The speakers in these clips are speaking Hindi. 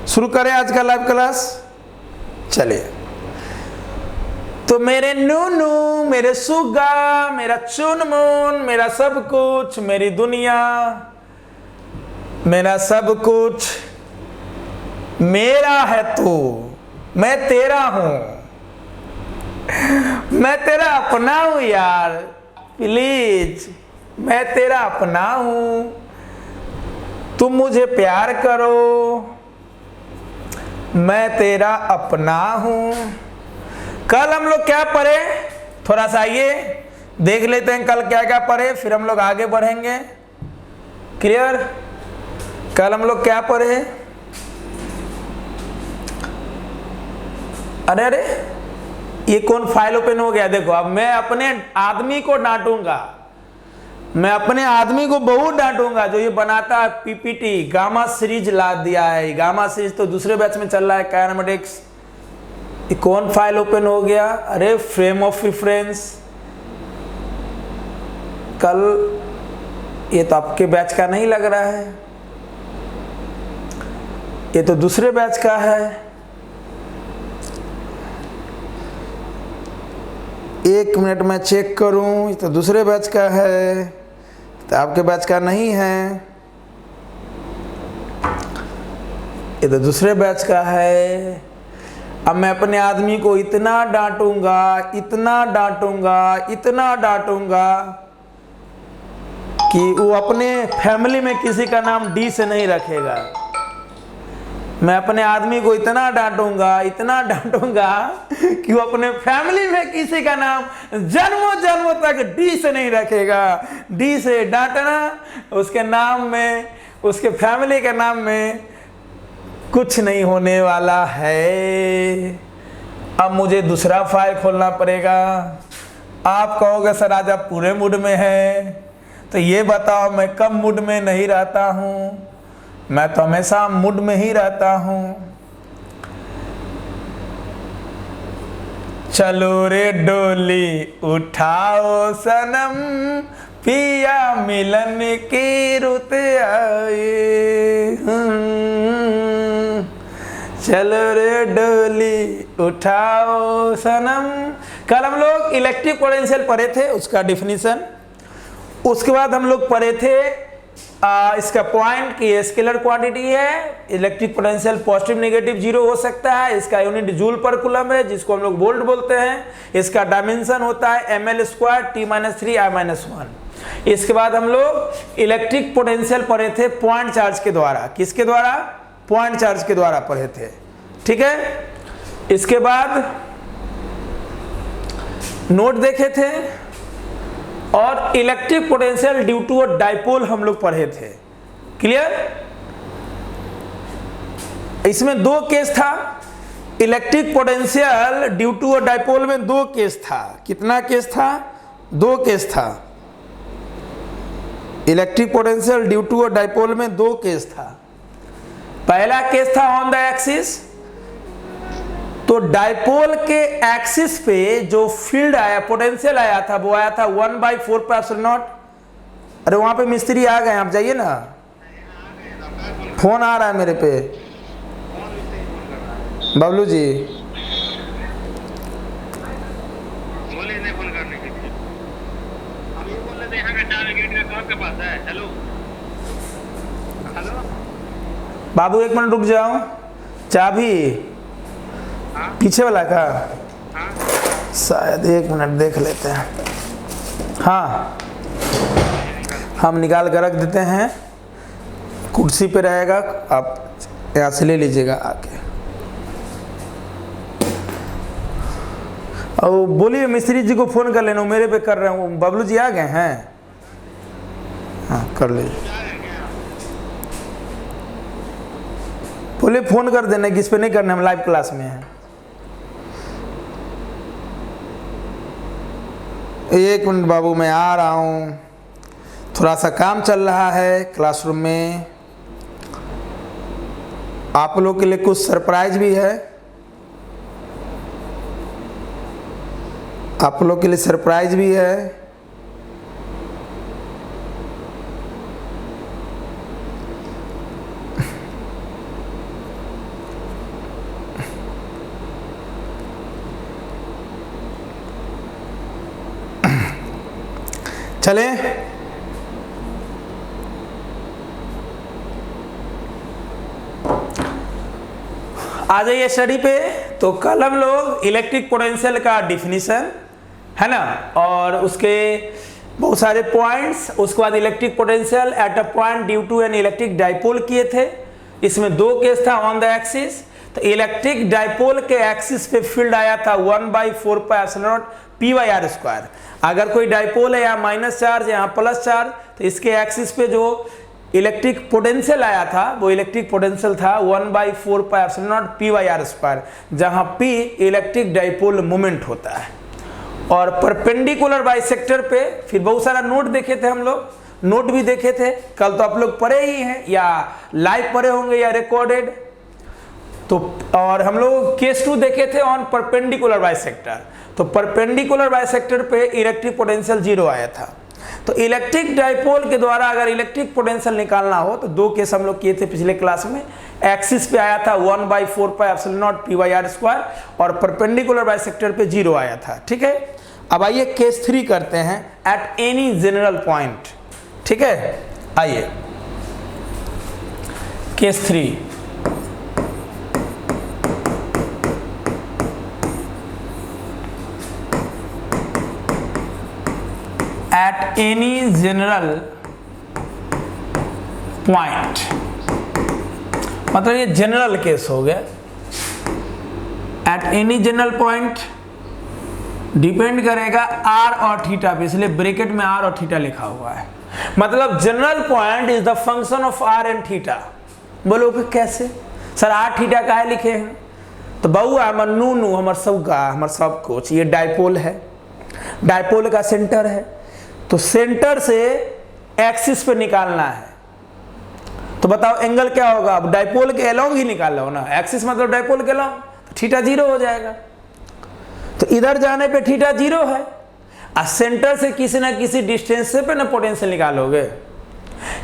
शुरू करें आज का लाइव क्लास। चलिए, तो मेरे नूनू, मेरे सुगा, मेरा चुनमुन, मेरा सब कुछ, मेरी दुनिया, मेरा सब कुछ मेरा है तू, मैं तेरा हूं, मैं तेरा अपना हूं यार, प्लीज मैं तेरा अपना हूं, तुम मुझे प्यार करो, मैं तेरा अपना हूं। कल हम लोग क्या पढ़े, थोड़ा सा आइए देख लेते हैं कल क्या क्या पढ़े, फिर हम लोग आगे बढ़ेंगे। क्लियर? कल हम लोग क्या पढ़े? अरे अरे ये कौन फाइल ओपन हो गया? देखो, अब मैं अपने आदमी को डांटूंगा, मैं अपने आदमी को बहुत डांटूंगा जो ये बनाता है पीपीटी। गामा सीरीज ला दिया है, गामा सीरीज तो दूसरे बैच में चल रहा है, काइनेमेटिक्स। ये कौन फाइल ओपन हो गया? अरे फ्रेम ऑफ रेफरेंस, कल ये तो आपके बैच का नहीं लग रहा है, ये तो दूसरे बैच का है। एक मिनट में चेक करूं, ये तो दूसरे बैच का है, तो आपके बैच का नहीं है, ये तो दूसरे बैच का है। अब मैं अपने आदमी को इतना डांटूंगा, इतना डांटूंगा, इतना डांटूंगा कि वो अपने फैमिली में किसी का नाम डी से नहीं रखेगा। मैं अपने आदमी को इतना डांटूंगा, इतना डांटूंगा कि वो अपने फैमिली में किसी का नाम जन्मों जन्मों तक डी से नहीं रखेगा। डी से डांटना, उसके नाम में, उसके फैमिली के नाम में कुछ नहीं होने वाला है। अब मुझे दूसरा फाइल खोलना पड़ेगा। आप कहोगे सर आज आप पूरे मूड में हैं, तो ये बताओ मैं कब मूड में नहीं रहता हूँ? मैं तो हमेशा मूड में ही रहता हूँ। चलो रे डोली उठाओ सनम, पिया मिलन की रुत आए। चलो रे डोली उठाओ सनम। कल हम लोग इलेक्ट्रिक पोटेंशियल पढ़े थे, उसका डिफिनीशन। उसके बाद हम लोग पढ़े थे इसका पॉइंट की स्केलर क्वांटिटी है, electric potential positive negative zero हो सकता है, इसका यूनिट जूल पर कूलम है जिसको हम लोग वोल्ट बोलते हैं, इसका डायमेंशन होता है ml स्क्वायर t-3 I-1। इसके बाद हम लोग इलेक्ट्रिक पोटेंशियल पढ़े थे पॉइंट चार्ज के द्वारा। किसके द्वारा? पॉइंट चार्ज के द्वारा पढ़े थे, ठीक है। इसके बाद नोट देखे थे और electric potential due to a dipole हम लोग पढ़े थे। क्लियर? इसमें दो केस था, electric potential due to a dipole में दो केस था। कितना केस था? दो केस था। Electric potential due to a dipole में दो केस था। पहला केस था ऑन द एक्सिस, तो डाइपोल के एक्सिस पे जो फील्ड आया, पोटेंशियल आया था, वो आया था 1/4πε0। अरे वहां पे मिस्त्री आ गए, आप जाइए ना, फोन आ रहा है मेरे पे। बबलू जी बाबू एक मिनट रुक जाओ, चाबी पीछे वाला का शायद, एक मिनट देख लेते हैं। हाँ, हम निकाल कर रख देते हैं, कुर्सी पे रहेगा, आप यहाँ से ले लीजिएगा आके। और बोलिए मिस्त्री जी को फोन कर लेना, मेरे पे कर रहे हूँ। बबलू जी आ गए हैं? हाँ कर लीजिए, बोले फोन कर देना, किस पे नहीं करना, हम लाइव क्लास में हैं। एक मिनट बाबू, मैं आ रहा हूँ, थोड़ा सा काम चल रहा है क्लासरूम में। आप लोग के लिए कुछ सरप्राइज भी है, आप लोग के लिए सरप्राइज भी है। चलें, आ जाइए स्टडी पे। तो कल हम लोग इलेक्ट्रिक पोटेंशियल का डिफिनीशन है ना, और उसके बहुत सारे पॉइंट्स, उसके बाद electric potential at a point due to an electric dipole किए थे। इसमें दो केस था ऑन द एक्सिस। तो इलेक्ट्रिक डाइपोल के एक्सिस पे फील्ड आया था 1/4πε0 p/r²। अगर कोई डाइपोल है यहाँ माइनस चार्ज यहाँ प्लस चार्ज, तो इसके एक्सिस पे जो इलेक्ट्रिक पोटेंशियल आया था वो इलेक्ट्रिक पोटेंशियल था 1/4πε0 p/r², जहां p इलेक्ट्रिक डाइपोल मोमेंट होता है। और परपेंडिकुलर बाइसेक्टर पे फिर बहुत सारा नोट देखे थे हम लोग, नोट भी देखे थे कल, तो आप लोग पढ़े ही हैं या लाइव पढ़े होंगे या रिकॉर्डेड। तो और हम लोग केस 2 देखे थे ऑन परपेंडिकुलर बाइसेक्टर। तो परपेंडिकुलर बाइसेक्टर पे इलेक्ट्रिक पोटेंशियल 0 आया था। तो इलेक्ट्रिक डाइपोल के द्वारा अगर इलेक्ट्रिक पोटेंशियल निकालना हो तो दो केस हम लोग किए थे पिछले क्लास में। एक्सिस पे आया था 1/4πε0 p/r² और परपेंडिकुलर बाइसेक्टर पे 0 आया था। ठीक है, अब आइए केस 3 करते हैं एट एनी जनरल पॉइंट। ठीक है, आइए case 3। Eight any general point, मतलब ये जनरल केस हो गया। Eight any general point depend करेगा आर और थीटा पे, इसलिए ब्रैकेट में आर और थीटा लिखा हुआ है। मतलब general point is the function of R and theta. बोलोगे कैसे सर, आर थीटा काहे लिखे हैं? तो बउआ हमर नू हमर सब कुछ, ये डाइपोल है, डाइपोल का सेंटर है, तो सेंटर से एक्सिस पे निकालना है। तो बताओ एंगल क्या होगा? अब डाइपोल के अलोंग ही निकाल लो ना, एक्सिस मतलब डाइपोल के अलोंग, तो थीटा 0 हो जाएगा। तो इधर जाने पे थीटा 0 है, और सेंटर से किसी ना किसी डिस्टेंस से पे ना पोटेंशियल निकालोगे।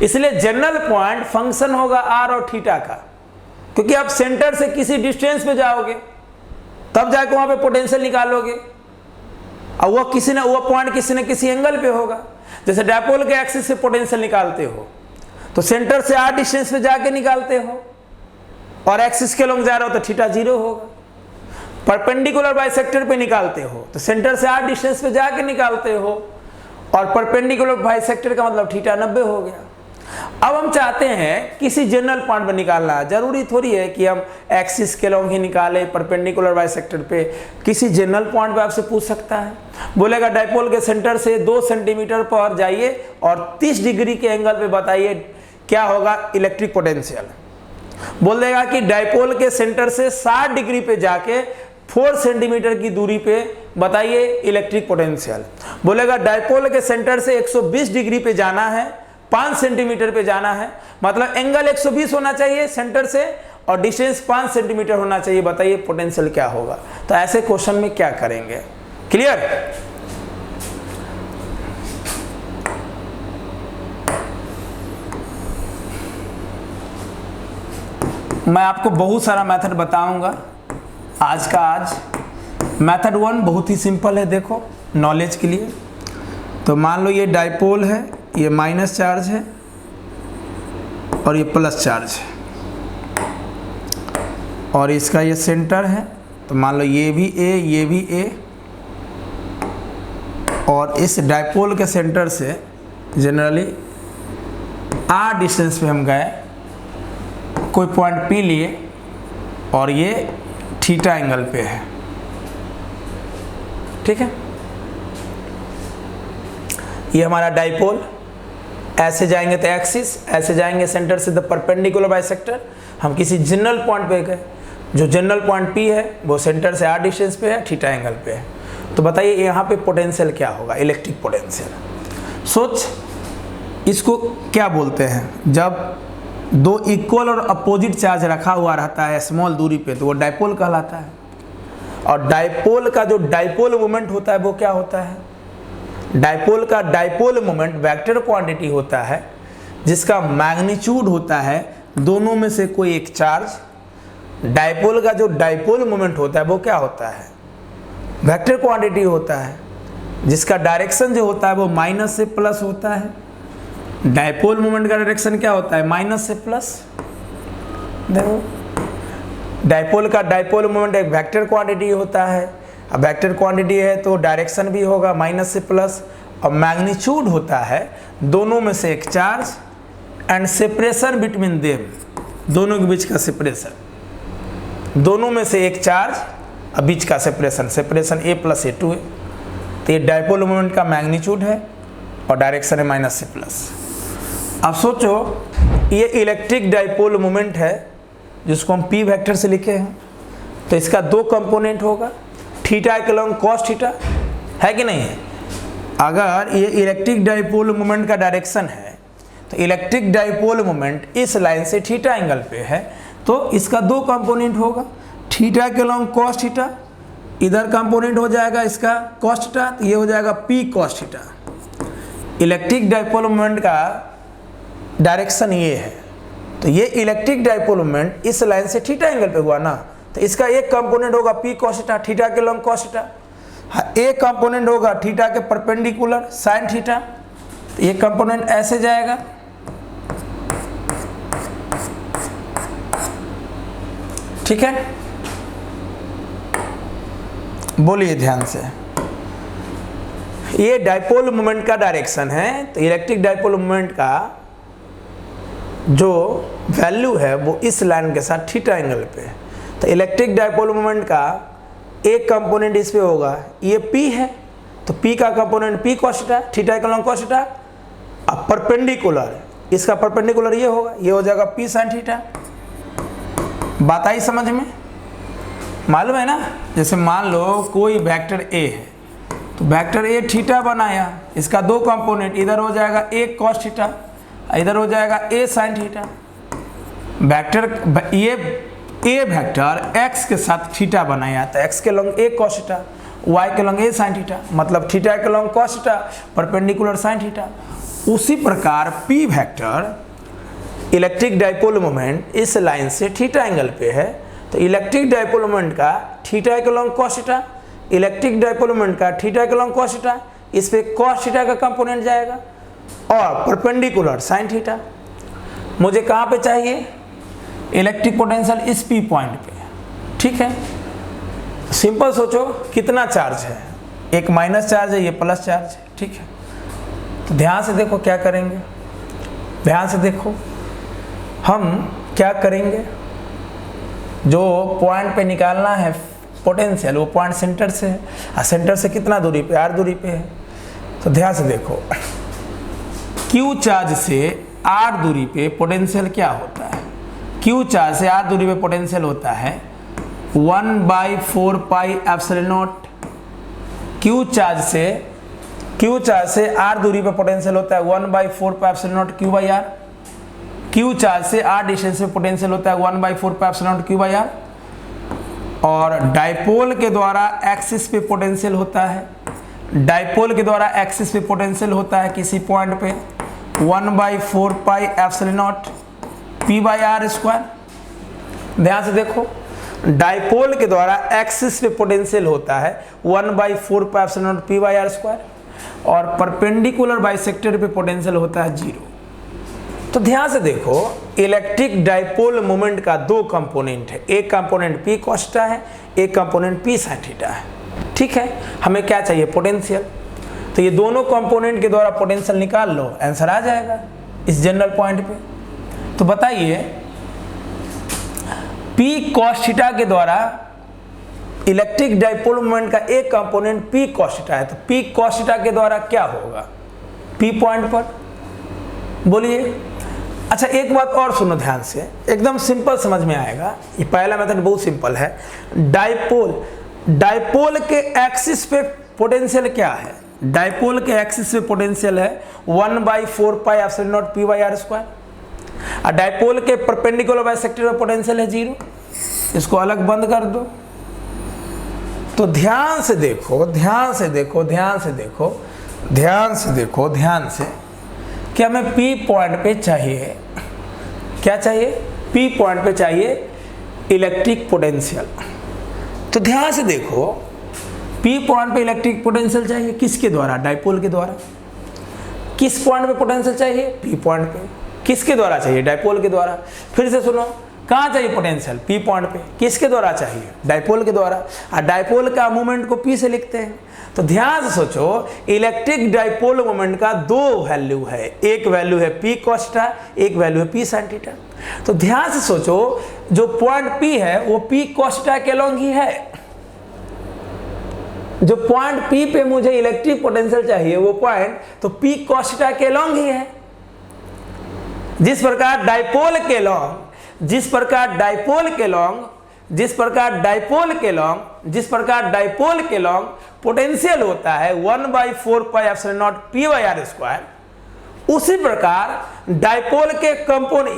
इसलिए जनरल पॉइंट फंक्शन होगा आर और थीटा का, क्योंकि आप सेंटर से किसी डिस्टेंस पे जाओगे तब जाके वहां पे पोटेंशियल निकालोगे, और वो पॉइंट किसी न किसी एंगल पे होगा। जैसे डाइपोल के एक्सिस से पोटेंशियल निकालते हो तो सेंटर से आर डिस्टेंस पे जाके निकालते हो, और एक्सिस के लॉन्ग जा रहे हो तो थीटा 0 होगा। परपेंडिकुलर बाइसेक्टर पे निकालते हो तो सेंटर से आर डिस्टेंस पे जाके निकालते हो, और परपेंडिकुलर बाइसेक्टर का मतलब थीटा 90 हो गया। अब हम चाहते हैं किसी जनरल पॉइंट पर निकालना, जरूरी थोड़ी है कि हम एक्सिस के लॉन्ग ही निकालें परपेंडिकुलर बाइसेक्टर पे। किसी जनरल पॉइंट पे आपसे पूछ सकता है, बोलेगा डाइपोल के सेंटर से 2 सेंटीमीटर पर जाइए और 30 डिग्री के एंगल पे बताइए क्या होगा इलेक्ट्रिक पोटेंशियल। बोल देगा कि डाइपोल के सेंटर से 60 डिग्री पे जाके 4 सेंटीमीटर की दूरी पे बताइए इलेक्ट्रिक पोटेंशियल। बोलेगा डाइपोल के सेंटर से 120 डिग्री पे जाना है, 5 सेंटीमीटर पे जाना है, मतलब एंगल 120 होना चाहिए सेंटर से और डिस्टेंस 5 सेंटीमीटर होना चाहिए, बताइए पोटेंशियल क्या होगा। तो ऐसे क्वेश्चन में क्या करेंगे? क्लियर? मैं आपको बहुत सारा मेथड बताऊंगा आज का आज। मेथड 1 बहुत ही सिंपल है, देखो नॉलेज के लिए। तो मान लो ये डाइपोल है, ये माइनस चार्ज है और ये प्लस चार्ज है, और इसका ये सेंटर है। तो मान लो ये भी ए, ये भी ए, और इस डाइपोल के सेंटर से जनरली आर डिस्टेंस पे हम गए, कोई पॉइंट पी लिए, और ये थीटा एंगल पे है। ठीक है, ये हमारा डाइपोल, ऐसे जाएंगे तो एक्सिस, ऐसे जाएंगे सेंटर से द परपेंडिकुलर बाइसेक्टर। हम किसी जनरल पॉइंट पे गए, जो जनरल पॉइंट पी है वो सेंटर से आर डिस्टेंस पे है, थीटा एंगल पे है। तो बताइए यहाँ पे पोटेंशियल क्या होगा, इलेक्ट्रिक पोटेंशियल। सोच, इसको क्या बोलते हैं? जब दो इक्वल और अपोजिट चार्ज रखा हुआ रहता है स्मॉल दूरी पे तो वो डाइपोल कहलाता है। और डाइपोल का जो डाइपोल मोमेंट होता है वो क्या होता है? डाइपोल का डाइपोल मोमेंट वेक्टर क्वांटिटी होता है जिसका मैग्नीट्यूड होता है दोनों में से कोई एक चार्ज। डाइपोल का जो डाइपोल मोमेंट होता है वो क्या होता है? वेक्टर क्वांटिटी होता है। जिसका डायरेक्शन जो होता है वो माइनस से प्लस होता है। डायपोल मोमेंट का डायरेक्शन क्या होता है? माइनस से प्लस। देखो डायपोल का डायपोल मोमेंट एक वेक्टर क्वांटिटी होता है। अब वेक्टर क्वांटिटी है तो डायरेक्शन भी होगा माइनस से प्लस, और मैग्नीट्यूड होता है दोनों में से एक charge and separation between them, दोनों के बीच का सेपरेशन, दोनों में से एक चार्ज और बीच का separation, separation a plus A2 है। तो ये डायपोल मोमेंट का मैग्नीट्यूड है और डायरेक्शन है माइनस से प्लस। अब सोचो ये इलेक्ट्रिक डायपोल मोमेंट है जिसको हम p वेक्टर से लिखे हैं, तो इसका दो कंपोनेंट होगा, थीटा के लॉन्ग कॉस थीटा, है कि नहीं है? अगर ये इलेक्ट्रिक डायपोल मोमेंट का डायरेक्शन है तो इलेक्ट्रिक डायपोल मोमेंट इस लाइन से थीटा एंगल पे है, तो इसका दो कंपोनेंट होगा, थीटा के लॉन्ग कॉस थीटा, इधर कंपोनेंट हो जाएगा इसका कॉस थीटा, तो ये हो जाएगा p cos theta. Electric dipole moment का डायरेक्शन ये है, तो ये इलेक्ट्रिक डायपोल मोमेंट इस लाइन से थीटा एंगल पे हुआ ना, तो इसका एक कंपोनेंट होगा p कॉस थीटा, थीटा के लॉन्ग कॉस थीटा। एक कंपोनेंट होगा थीटा के परपेंडिकुलर साइन थीटा, तो ये कंपोनेंट ऐसे जाएगा, ठीक है? बोलिए ध्यान से। ये डायपोल मोमेंट का डायरेक्शन है, तो इलेक्ट्रिक डायपोल मोमेंट का जो वैल्यू है वो इस लाइन के साथ थीटा एंगल पे है। तो इलेक्ट्रिक डायपोल मोमेंट का एक कंपोनेंट इस पे होगा, ये p है, तो p का component p cos theta, theta के लॉन्ग cos थीटा। अब परपेंडिकुलर, इसका परपेंडिकुलर ये होगा, ये हो जाएगा p sin थीटा। बात आई समझ में? मालूम है ना? जैसे मान लो कोई वेक्टर a है, तो वेक्टर a थीटा बनाया, इसका दो कंपोनेंट, इधर हो जाएगा a cos थीटा, इधर हो जाएगा a sin थीटा। वेक्टर ये a वेक्टर x के साथ थीटा बनाया, तो x के long a cos theta, y के लॉन्ग a sin थीटा, मतलब थीटा के long cos theta, perpendicular sin theta. उसी प्रकार p vector electric dipole moment इस लाइन से थीटा एंगल पे है, तो इलेक्ट्रिक डायपोल मोमेंट का थीटा के long cos theta, electric dipole moment का थीटा के लॉन्ग cos थीटा, इस पे cos थीटा का कंपोनेंट जाएगा और परपेंडिकुलर sin थीटा। मुझे कहाँ पे चाहिए? इलेक्ट्रिक पोटेंशियल इस p पॉइंट पे, ठीक है? सिंपल सोचो, कितना चार्ज है? एक माइनस चार्ज है, ये प्लस चार्ज है, ठीक है? तो ध्यान से देखो क्या करेंगे, ध्यान से देखो हम क्या करेंगे। जो पॉइंट पे निकालना है पोटेंशियल, वो पॉइंट सेंटर से है, और सेंटर से कितना दूरी पे? r दूरी पे है। तो ध्यान से देखो, q चार्ज से r दूरी पे पोटेंशियल क्या होता है? q चार्ज से r दूरी पे पोटेंशियल होता है 1/4 pi epsilon not. q charge से r दूरी पे पोटेंशियल होता है 1/4 pi epsilon not q by r। q charge से r डिस्टेंस पे पोटेंशियल होता है 1/4 pi epsilon not q by r। और डायपोल के द्वारा एक्सिस पे पोटेंशियल होता है, डायपोल के द्वारा एक्सिस पे पोटेंशियल होता है किसी पॉइंट पे 1/4 pi epsilon naught p by r square. ध्यान से देखो, डायपोल के द्वारा एक्सिस पे पोटेंशियल होता है 1/4 pi epsilon naught p by r square, और परपेंडिकुलर बाइसेक्टर पे पोटेंशियल होता है 0। तो ध्यान से देखो, इलेक्ट्रिक डायपोल मोमेंट का दो कंपोनेंट है, एक कंपोनेंट p cos थीटा है, एक कंपोनेंट p sin थीटा है, ठीक है? हमें क्या चाहिए? पोटेंशियल। तो ये दोनों कंपोनेंट के द्वारा पोटेंशियल निकाल लो, आंसर आ जाएगा इस जनरल पॉइंट पे। तो बताइए, p cos थीटा के द्वारा इलेक्ट्रिक डायपोल मोमेंट का एक कंपोनेंट p cos थीटा है, तो p cos थीटा के द्वारा क्या होगा p पॉइंट पर? बोलिए। अच्छा, एक बात और सुनो ध्यान से, एकदम सिंपल समझ में आएगा। ये पहला मेथड बहुत सिंपल है। डायपोल के एक्सिस पे पोटेंशियल क्या है? डायपोल के एक्सिस पे पोटेंशियल है 1/4 pi epsilon naught p by r square, और डायपोल के परपेंडिकुलर बाइसेक्टर पे पोटेंशियल है 0। इसको अलग बंद कर दो। तो ध्यान से देखो, ध्यान से देखो, ध्यान से देखो, ध्यान से देखो, ध्यान से, कि हमें P पॉइंट पे चाहिए, क्या चाहिए? P पॉइंट पे चाहिए इलेक्ट्रिक पोटेंशियल। तो ध्यान से देखो, P पॉइंट पे इलेक्ट्रिक पोटेंशियल चाहिए, किसके द्वारा? डाइपोल के द्वारा। किस पॉइंट पे पोटेंशियल चाहिए? P पॉइंट पे। किसके द्वारा चाहिए? डाइपोल के द्वारा। फिर से सुनो, कहाँ चाहिए पोटेंशियल? P पॉइंट पे। किसके द्वारा चाहिए? डाइपोल के द्वारा। और डाइपोल का मोमेंट को P से लिखते हैं। तो ध्यान से सोचो, इलेक्ट्रिक डाइपोल मोमेंट का दो वैल्यू है, एक वैल्यू है P cos, एक वैल्यू है P sin थीटा। तो ध्यान से सोचो, जो पॉइंट P है वो P cos के अलोंग ही है। जो पॉइंट P पे मुझे इलेक्ट्रिक पोटेंशियल चाहिए वो पॉइंट तो P cos के अलोंग ही है। जिस प्रकार डाइपोल के लॉन्ग पोटेंशियल होता है 1/4πε0 P/r², उसी प्रकार डाइपोल के कंपोनेंट,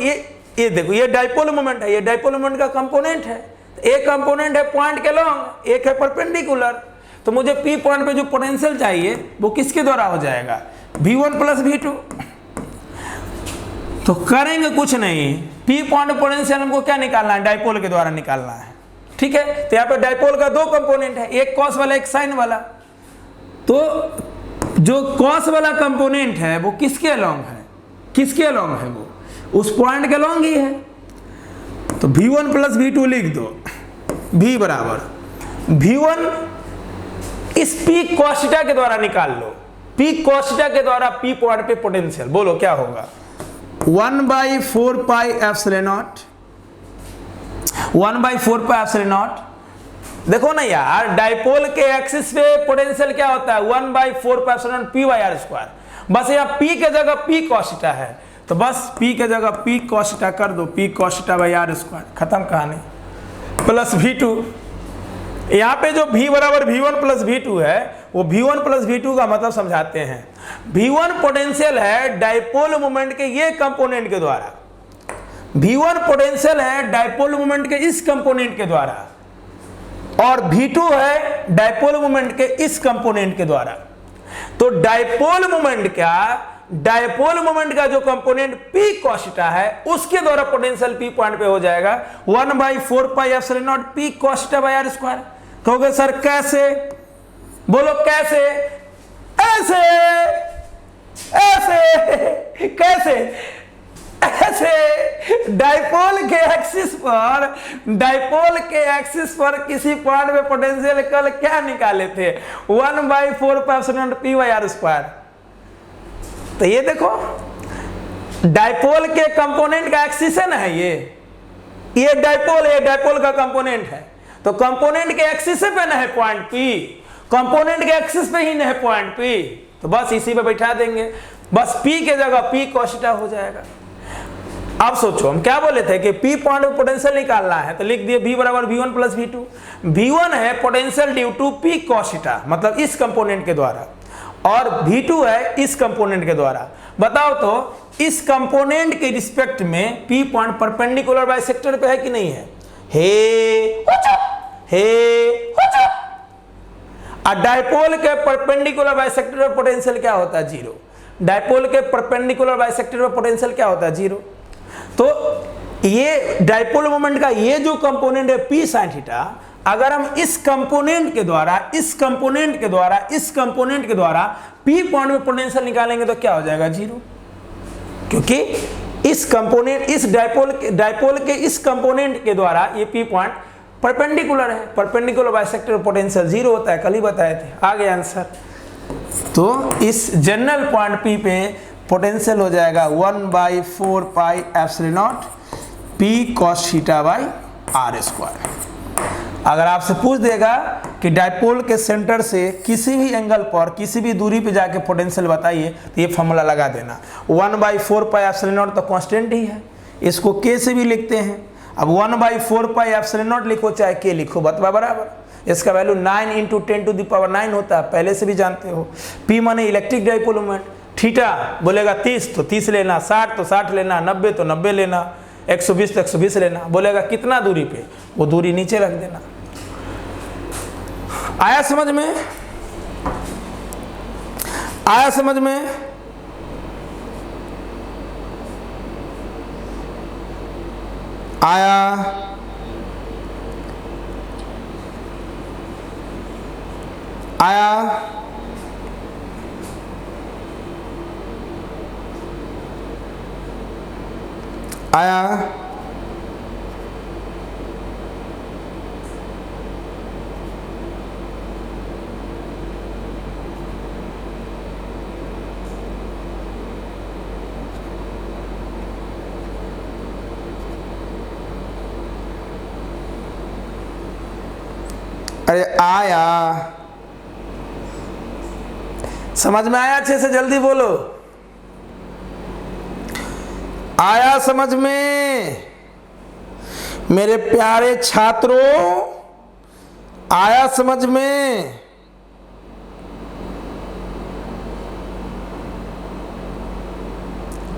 ये देखो, ये डाइपोल मोमेंट है, ये डाइपोल मोमेंट का कंपोनेंट है। एक कंपोनेंट है पॉइंट के लॉन्ग, एक है परपेंडिकुलर। तो मुझे P पॉइंट पे जो पोटेंशियल चाहिए वो किसके द्वारा हो जाएगा? V1 + V2। तो करेंगे कुछ नहीं, P पॉइंट पोटेंशियल हमको क्या निकालना है? डाइपोल के द्वारा निकालना है। ठीक है, तो यहाँ पे डाइपोल का दो कंपोनेंट है, एक कॉस वाला एक साइन वाला। तो जो कॉस वाला कंपोनेंट है वो किसके अलोंग है? किसके अलोंग है? वो उस पॉइंट के अलोंग ही है। तो V1 + V2 लिख दो। V बराबर V1 इस P cos के द्वारा निकाल लो। P cos के द्वारा P पॉइंट पे पोटेंशियल, बोलो क्या होगा? 1/4πε0 देखो ना यार, डाइपोल के एक्सिस पे पोटेंशियल क्या होता है? 1/4πε0 P/r²। बस यहाँ P के जगह P cos है, तो बस P के जगह P cos कर दो, P cos/r², खत्म कहानी। प्लस V2, यहाँ पे जो V बराबर V1 + V2 है, वो V1 + V2 का मतलब समझाते हैं। V1 पोटेंशियल है डाइपोल मोमेंट के ये कंपोनेंट के द्वारा, V1 पोटेंशियल है डाइपोल मोमेंट के इस कंपोनेंट के द्वारा, और V2 है डाइपोल मोमेंट के इस कंपोनेंट के द्वारा। तो डाइपोल मोमेंट का जो कंपोनेंट P cos है उसके द्वारा पोटेंशियल P पॉइंट पे हो जाएगा 1/4πε0 P cos/r²। कहोगे सर कैसे? बोलो कैसे? ऐसे कैसे? ऐसे डाइपोल के एक्सिस पर किसी पॉइंट में पोटेंशियल कल क्या निकाले थे? 1/4πε0 P/r²। तो ये देखो, डाइपोल के कंपोनेंट का एक्सिस है ना, ये डाइपोल का कंपोनेंट है। तो कंपोनेंट के एक्सिस पे ना है पॉइंट P, कंपोनेंट के एक्सिस पे ही ना है पॉइंट P, तो बस इसी पे बैठा देंगे। बस P के जगह P cos हो जाएगा। अब सोचो, हम क्या बोले थे कि P पॉइंट में पोटेंशियल निकालना है, तो लिख दिए V बराबर V1 + V2। V1 है potential due to P cos, मतलब इस कंपोनेंट के द्वारा, और V2 है इस कंपोनेंट के द्वारा। बताओ तो इस कंपोनेंट के रिस्पेक्ट में P पॉइंट परपेंडिकुलर बाइसेक्टर पे है कि नहीं है? डाइपोल के परपेंडिकुलर बाइसेक्टर पे पोटेंशियल क्या होता है? 0। डाइपोल के परपेंडिकुलर बाइसेक्टर पे पोटेंशियल क्या होता है? 0। तो ये डाइपोल मोमेंट का ये जो कंपोनेंट है P sin थीटा, अगर हम इस कंपोनेंट के द्वारा P पॉइंट में पोटेंशियल निकालेंगे तो क्या हो जाएगा? 0। क्योंकि इस कंपोनेंट, इस डाइपोल के इस कंपोनेंट के द्वारा ये P पॉइंट परपेंडिकुलर है, परपेंडिकुलर बाइसेक्टर पोटेंशियल 0 होता है, कल ही बताए थे। आ गया आंसर। तो इस जनरल पॉइंट P पे पोटेंशियल हो जाएगा 1/4πε0 P cos θ/r²। अगर आपसे पूछ देगा कि डाइपोल के सेंटर से किसी भी एंगल पर किसी भी दूरी पे जाके पोटेंशियल बताइए, तो ये फॉर्मूला लगा देना। 1/4πε0 तो कांस्टेंट ही है, इसको K से भी लिखते हैं। अब 1/4πε0 लिखो चाहे K लिखो, बतवा बराबर। इसका वैल्यू 9 × 10⁻⁹ होता है, पहले से भी जानते हो। P माने इलेक्ट्रिक डाइपोल मोमेंट, थीटा बोलेगा 30 तो 30 लेना, 60 तो 60 लेना, 90 तो 90 लेना, 120 तो 120 लेना। बोलेगा कितना दूरी पे, वो दूरी नीचे रख देना। आया समझ में? आया समझ में? आया? आया, आया, अरे आया, समझ में आया? अच्छे से जल्दी बोलो, आया समझ में मेरे प्यारे छात्रों? आया समझ में?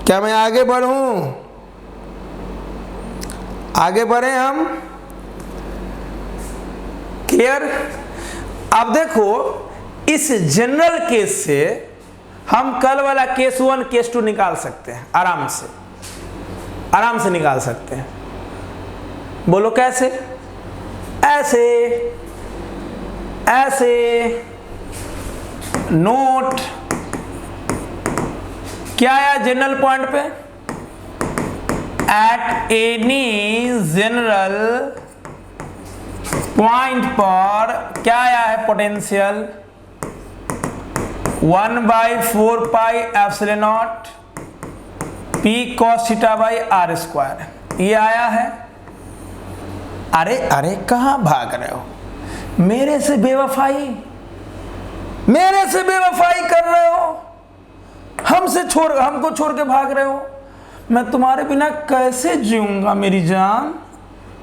क्या मैं आगे बढ़ूं? आगे बढ़े हम? क्लियर? अब देखो, इस जनरल केस से हम कल वाला केस 1 केस 2 निकाल सकते हैं, आराम से निकाल सकते हैं। बोलो कैसे? ऐसे, ऐसे नोट क्या आया जनरल पॉइंट पे? एट एनी जनरल पॉइंट पर क्या आया है potential? 1/4 pi epsilon naught P cos theta by R square, ये आया है। अरे अरे कहां भाग रहे हो? मेरे से बेवफाई कर रहे हो, हमको छोड़ के भाग रहे हो। मैं तुम्हारे बिना कैसे जीऊंगा मेरी जान?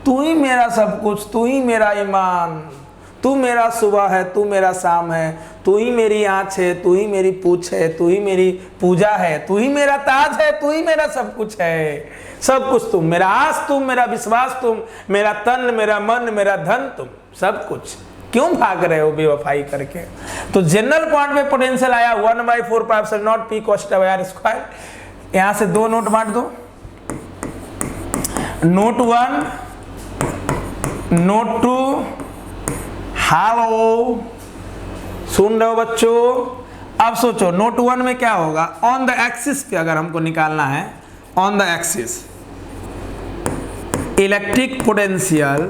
तू ही मेरा सब कुछ, तू ही मेरा ईमान, तू मेरा सुबह है, तू मेरा शाम है, तू ही मेरी आँच है, तू ही मेरी पूछ है, तू ही मेरी पूजा है, तू ही मेरा ताज है, तू ही मेरा सब कुछ है। सब कुछ तुम, मेरा आस तुम, मेरा विश्वास तुम, मेरा तन, मेरा मन, मेरा धन तुम, सब कुछ। क्यों भाग रहे हो बेवफाई करके? तो जनरल पॉइंट में पोटेंशियल आया 1/4 pi epsilon naught P cos theta by R square. यहां से 2 नोट बांट दो, नोट 1, नोट 2। हेलो, सुन रहे हो बच्चों? अब सोचो नोट 1 में क्या होगा? ऑन द एक्सिस पे अगर हमको निकालना है, on the axis electric potential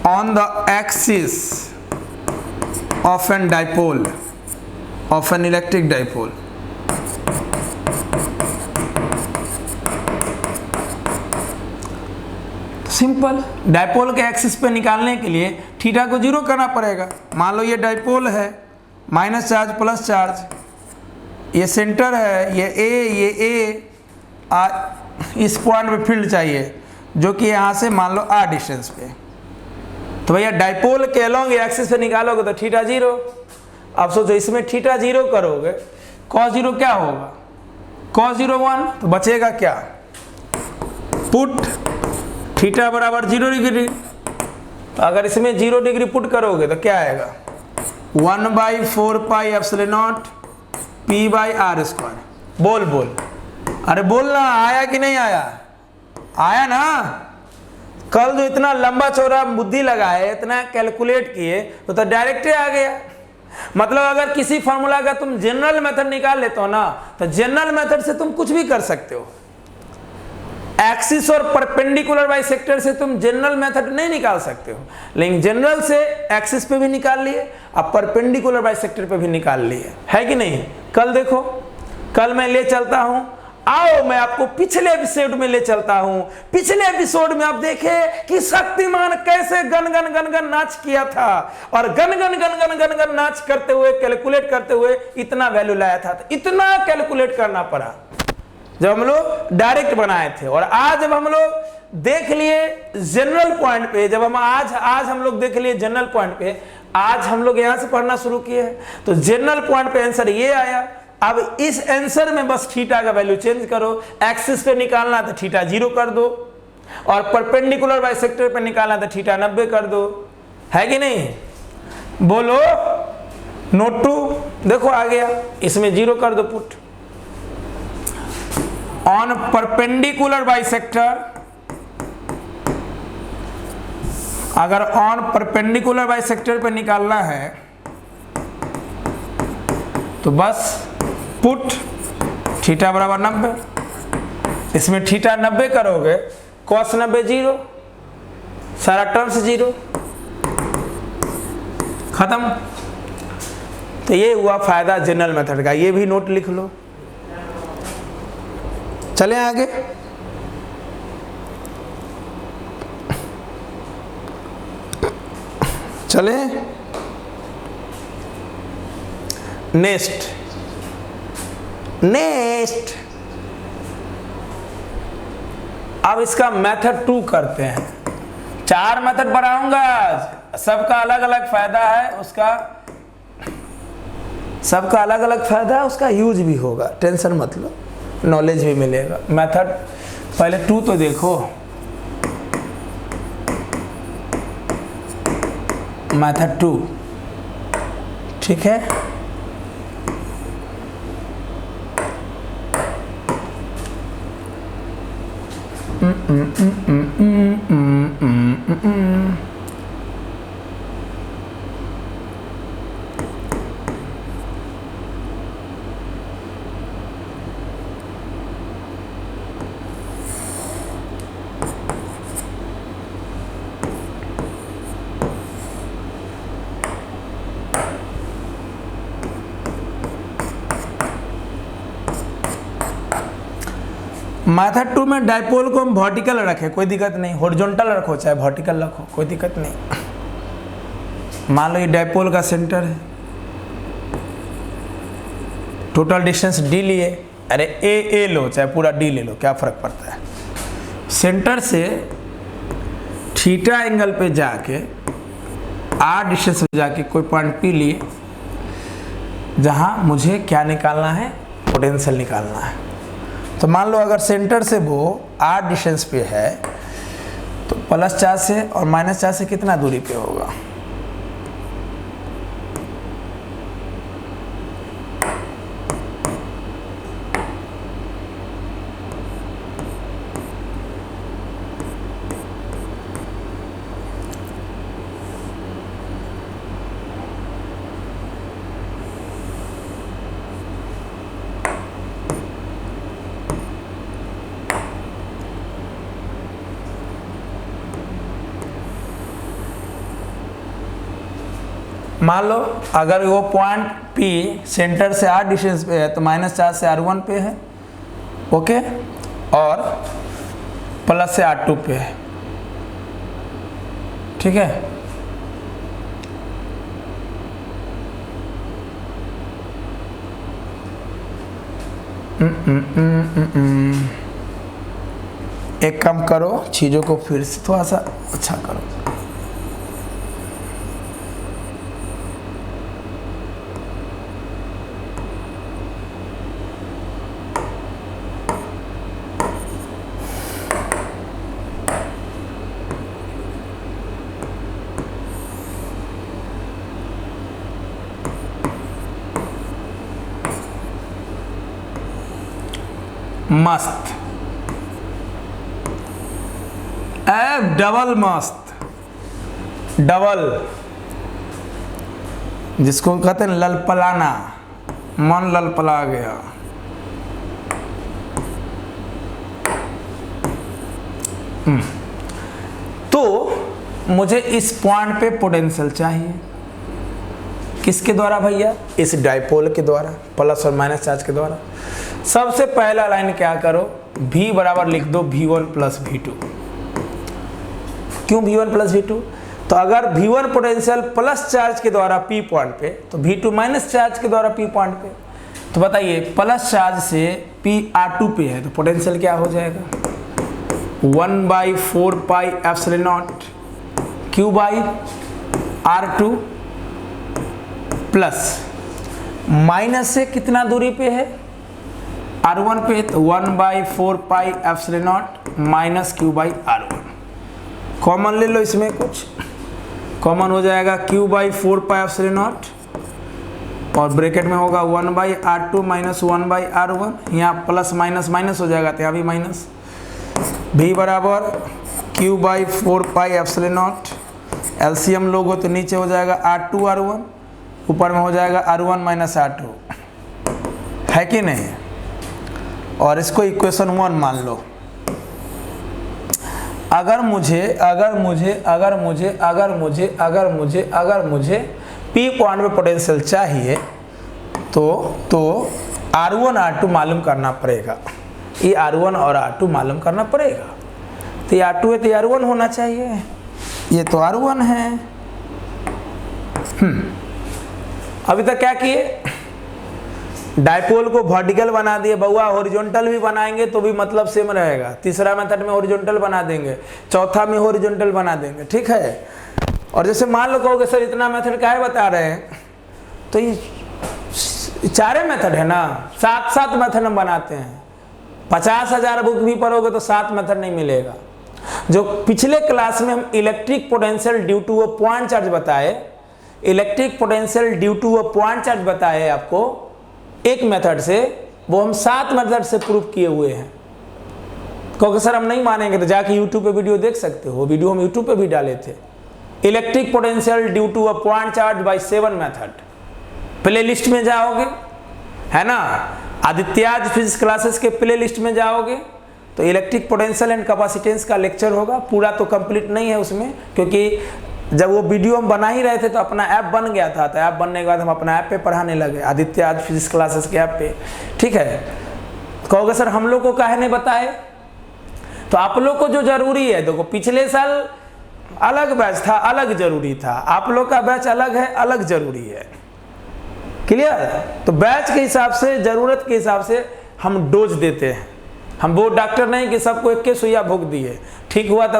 on the axis of an dipole, of an electric dipole. Simple, dipole के एक्सिस पे निकालने के लिए थीटा को 0 करना पड़ेगा। मान लो ये डाइपोल है, माइनस चार्ज प्लस चार्ज, ये सेंटर है, ये ए इस पॉइंट पे फील्ड चाहिए जो कि यहाँ से मान लो r डिस्टेंस पे। तो भैया डाइपोल के अलोंग एक्सिस पे निकालोगे तो थीटा 0। अब सोचो इसमें थीटा 0 करोगे, cos 0 क्या होगा? cos 0 1, तो बचेगा क्या? पुट थीटा बराबर 0 डिग्री। तो अगर इसमें 0 डिग्री पुट करोगे तो क्या आएगा? 1/4 pi epsilon naught P by R square. बोल, अरे बोलना, आया कि नहीं आया? आया ना? कल जो इतना लंबा चौड़ा बुद्धि लगाए, इतना कैलकुलेट किए, तो डायरेक्ट आ गया। मतलब अगर किसी फॉर्मूला का तुम जनरल मेथड निकाल लेते हो ना, तो जनरल मेथड से तुम कुछ भी कर सकते हो। एक्सिस और परपेंडिकुलर बाइसेक्टर से तुम जनरल मेथड नहीं निकाल सकते हो, लेकिन जनरल से एक्सिस पे भी निकाल लिए, अब परपेंडिकुलर बाइसेक्टर पे भी निकाल लिए, है कि नहीं? कल देखो, कल मैं ले चलता हूं, आओ मैं आपको पिछले एपिसोड में ले चलता हूं। पिछले एपिसोड में आप देखे कि शक्तिमान कैसे गन गन नाच किया था, और गन गन नाच करते हुए, कैलकुलेट करते हुए इतना वैल्यू लाया था। तो इतना कैलकुलेट करना पड़ा जब हम लोग डायरेक्ट बनाए थे। और आज जब हम लोग देख लिए जनरल पॉइंट पे, जब हम आज हम लोग देख लिए जनरल पॉइंट पे, आज हम लोग यहां से पढ़ना शुरू किए हैं, तो जनरल पॉइंट पे आंसर ये आया। अब इस आंसर में बस थीटा का वैल्यू चेंज करो, एक्सिस पे निकालना तो थीटा 0 कर दो, और परपेंडिकुलर बाइसेक्टर पे निकालना तो थीटा 90 कर दो, है कि नहीं? बोलो। नोट 2 देखो आ गया, इसमें 0 कर दो पुट। ऑन परपेंडिकुलर बाइसेक्टर अगर ऑन परपेंडिकुलर बाइसेक्टर पे निकालना है तो बस पुट थीटा बराबर 90, इसमें थीटा 90 करोगे, cos 90 0, सारा टर्म्स 0, खत्म। तो ये हुआ फायदा जनरल मेथड का, ये भी नोट लिख लो। चलें आगे। चलें नेक्स्ट अब इसका मेथड 2 करते हैं। 4 मेथड पढ़ाऊंगा आज, सबका अलग अलग फायदा है, सबका अलग अलग फायदा है, उसका यूज भी होगा, टेंशन मत लो, नॉलेज भी मिलेगा। मेथड पहले 2 तो देखो, मेथड 2, ठीक है। मेथड 2 में डाइपोल को हम वर्टिकल रखें, कोई दिक्कत नहीं, हॉरिजॉन्टल रखो चाहे वर्टिकल रखो, कोई दिक्कत नहीं। मान लो ये डाइपोल का सेंटर है, टोटल डिस्टेंस d लिए, अरे ए लो चाहे पूरा d ले लो, क्या फर्क पड़ता है। सेंटर से थीटा एंगल पे जाके r डिस्टेंस पे जाके कोई पॉइंट P लिए, जहां मुझे क्या निकालना है, पोटेंशियल निकालना है। तो मान लो अगर सेंटर से वो r डिस्टेंस पे है तो प्लस चार्ज से और माइनस चार्ज से कितना दूरी पे होगा, मान लो अगर वो पॉइंट P सेंटर से r डिस्टेंस पे है तो माइनस चार्ज से R1 पे है, ओके, और प्लस से R2 पे है, ठीक है। एक काम करो, चीज़ों को फिर से थोड़ा सा अच्छा करो। मस्त, डबल मस्त, डबल जिसको कहते हैं ललपलाना, मन ललपला गया। तो मुझे इस पॉइंट पे पोटेंशियल चाहिए, किसके द्वारा भैया, इस डाइपोल के द्वारा, प्लस और माइनस चार्ज के द्वारा। सबसे पहला लाइन क्या करो, V बराबर लिख दो V1 प्लस V2। क्यों V1 प्लस V2, तो अगर V1 पोटेंशियल प्लस चार्ज के द्वारा P पॉइंट पे, तो V2 माइनस चार्ज के द्वारा P पॉइंट पे। तो बताइए प्लस चार्ज से P R2 पे है तो पोटेंशियल क्या हो जाएगा, 1/4 pi epsilon not Q by R2 plus minus से कितना दूरी पे है, R1 पे, तो 1/4 pi epsilon not minus Q by R1। Common ले लो, इसमें कुछ कॉमन हो जाएगा, Q/4 पाई एप्सिलॉन नॉट, और ब्रैकेट में होगा 1/R2 माइनस 1/R1। यहाँ प्लस माइनस माइनस हो जाएगा, तो यहाँ भी माइनस। V बराबर Q/4 pi epsilon not LCM लोगे तो नीचे हो जाएगा R2 R1, ऊपर में हो जाएगा R1 माइनस R2, है कि नहीं। और इसको इक्वेशन 1 मान लो। अगर मुझे P पॉइंट पे पोटेंशियल चाहिए तो R1 R2 मालूम करना पड़ेगा। ये R1 और R2 मालूम करना पड़ेगा। तो ये R2 है तो R1 होना चाहिए, ये तो R1 है। अभी तक क्या किए, डायपोल को वर्टिकल बना दिए बउआ, हॉरिजॉन्टल भी बनाएंगे तो भी मतलब सेम रहेगा। तीसरा मेथड में हॉरिजॉन्टल बना देंगे, चौथा में हॉरिजॉन्टल बना देंगे, ठीक है। और जैसे मान लो कहोगे सर इतना मेथड काहे बता रहे हैं, तो ये चारे मेथड है ना, 7 मेथड हम बनाते हैं। 50,000 बुक भी पढ़ोगे तो 7 मेथड नहीं मिलेगा। जो पिछले क्लास में हम electric potential due to a point charge बताए, electric potential due to a point charge बताए आपको एक मेथड से, वो हम 7 मेथड से प्रूव किए हुए हैं। क्योंकि सर हम नहीं मानेंगे तो जाके यूट्यूब पे वीडियो देख सकते हो, वीडियो हम यूट्यूब पे भी डाले थे। Electric potential due to a point charge by 7 method, playlist में जाओगे, है ना, आदित्याज फिजिक्स क्लासेस के प्ले लिस्ट में जाओगे तो इलेक्ट्रिक पोटेंशियल एंड कैपेसिटेंस का लेक्चर होगा। पूरा तो कंप्लीट नहीं है उसमें, क्योंकि जब वो वीडियो हम बना ही रहे थे तो अपना ऐप बन गया था, तो ऐप बनने के बाद हम अपना ऐप पे पढ़ाने लगे, आदित्याज फिजिक्स क्लासेस के ऐप पे, ठीक है। कहोगे सर हम लोग को काहे नहीं बताए, तो आप लोग को जो जरूरी है, देखो पिछले साल अलग बैच था, अलग जरूरी था, आप लोग का बैच अलग है, अलग जरूरी है, क्लियर। तो बैच के हिसाब से, जरूरत के हिसाब से हम डोज देते हैं। हम वो डॉक्टर नहीं कि सबको एक के सुइया भोग दिए, ठीक हुआ तो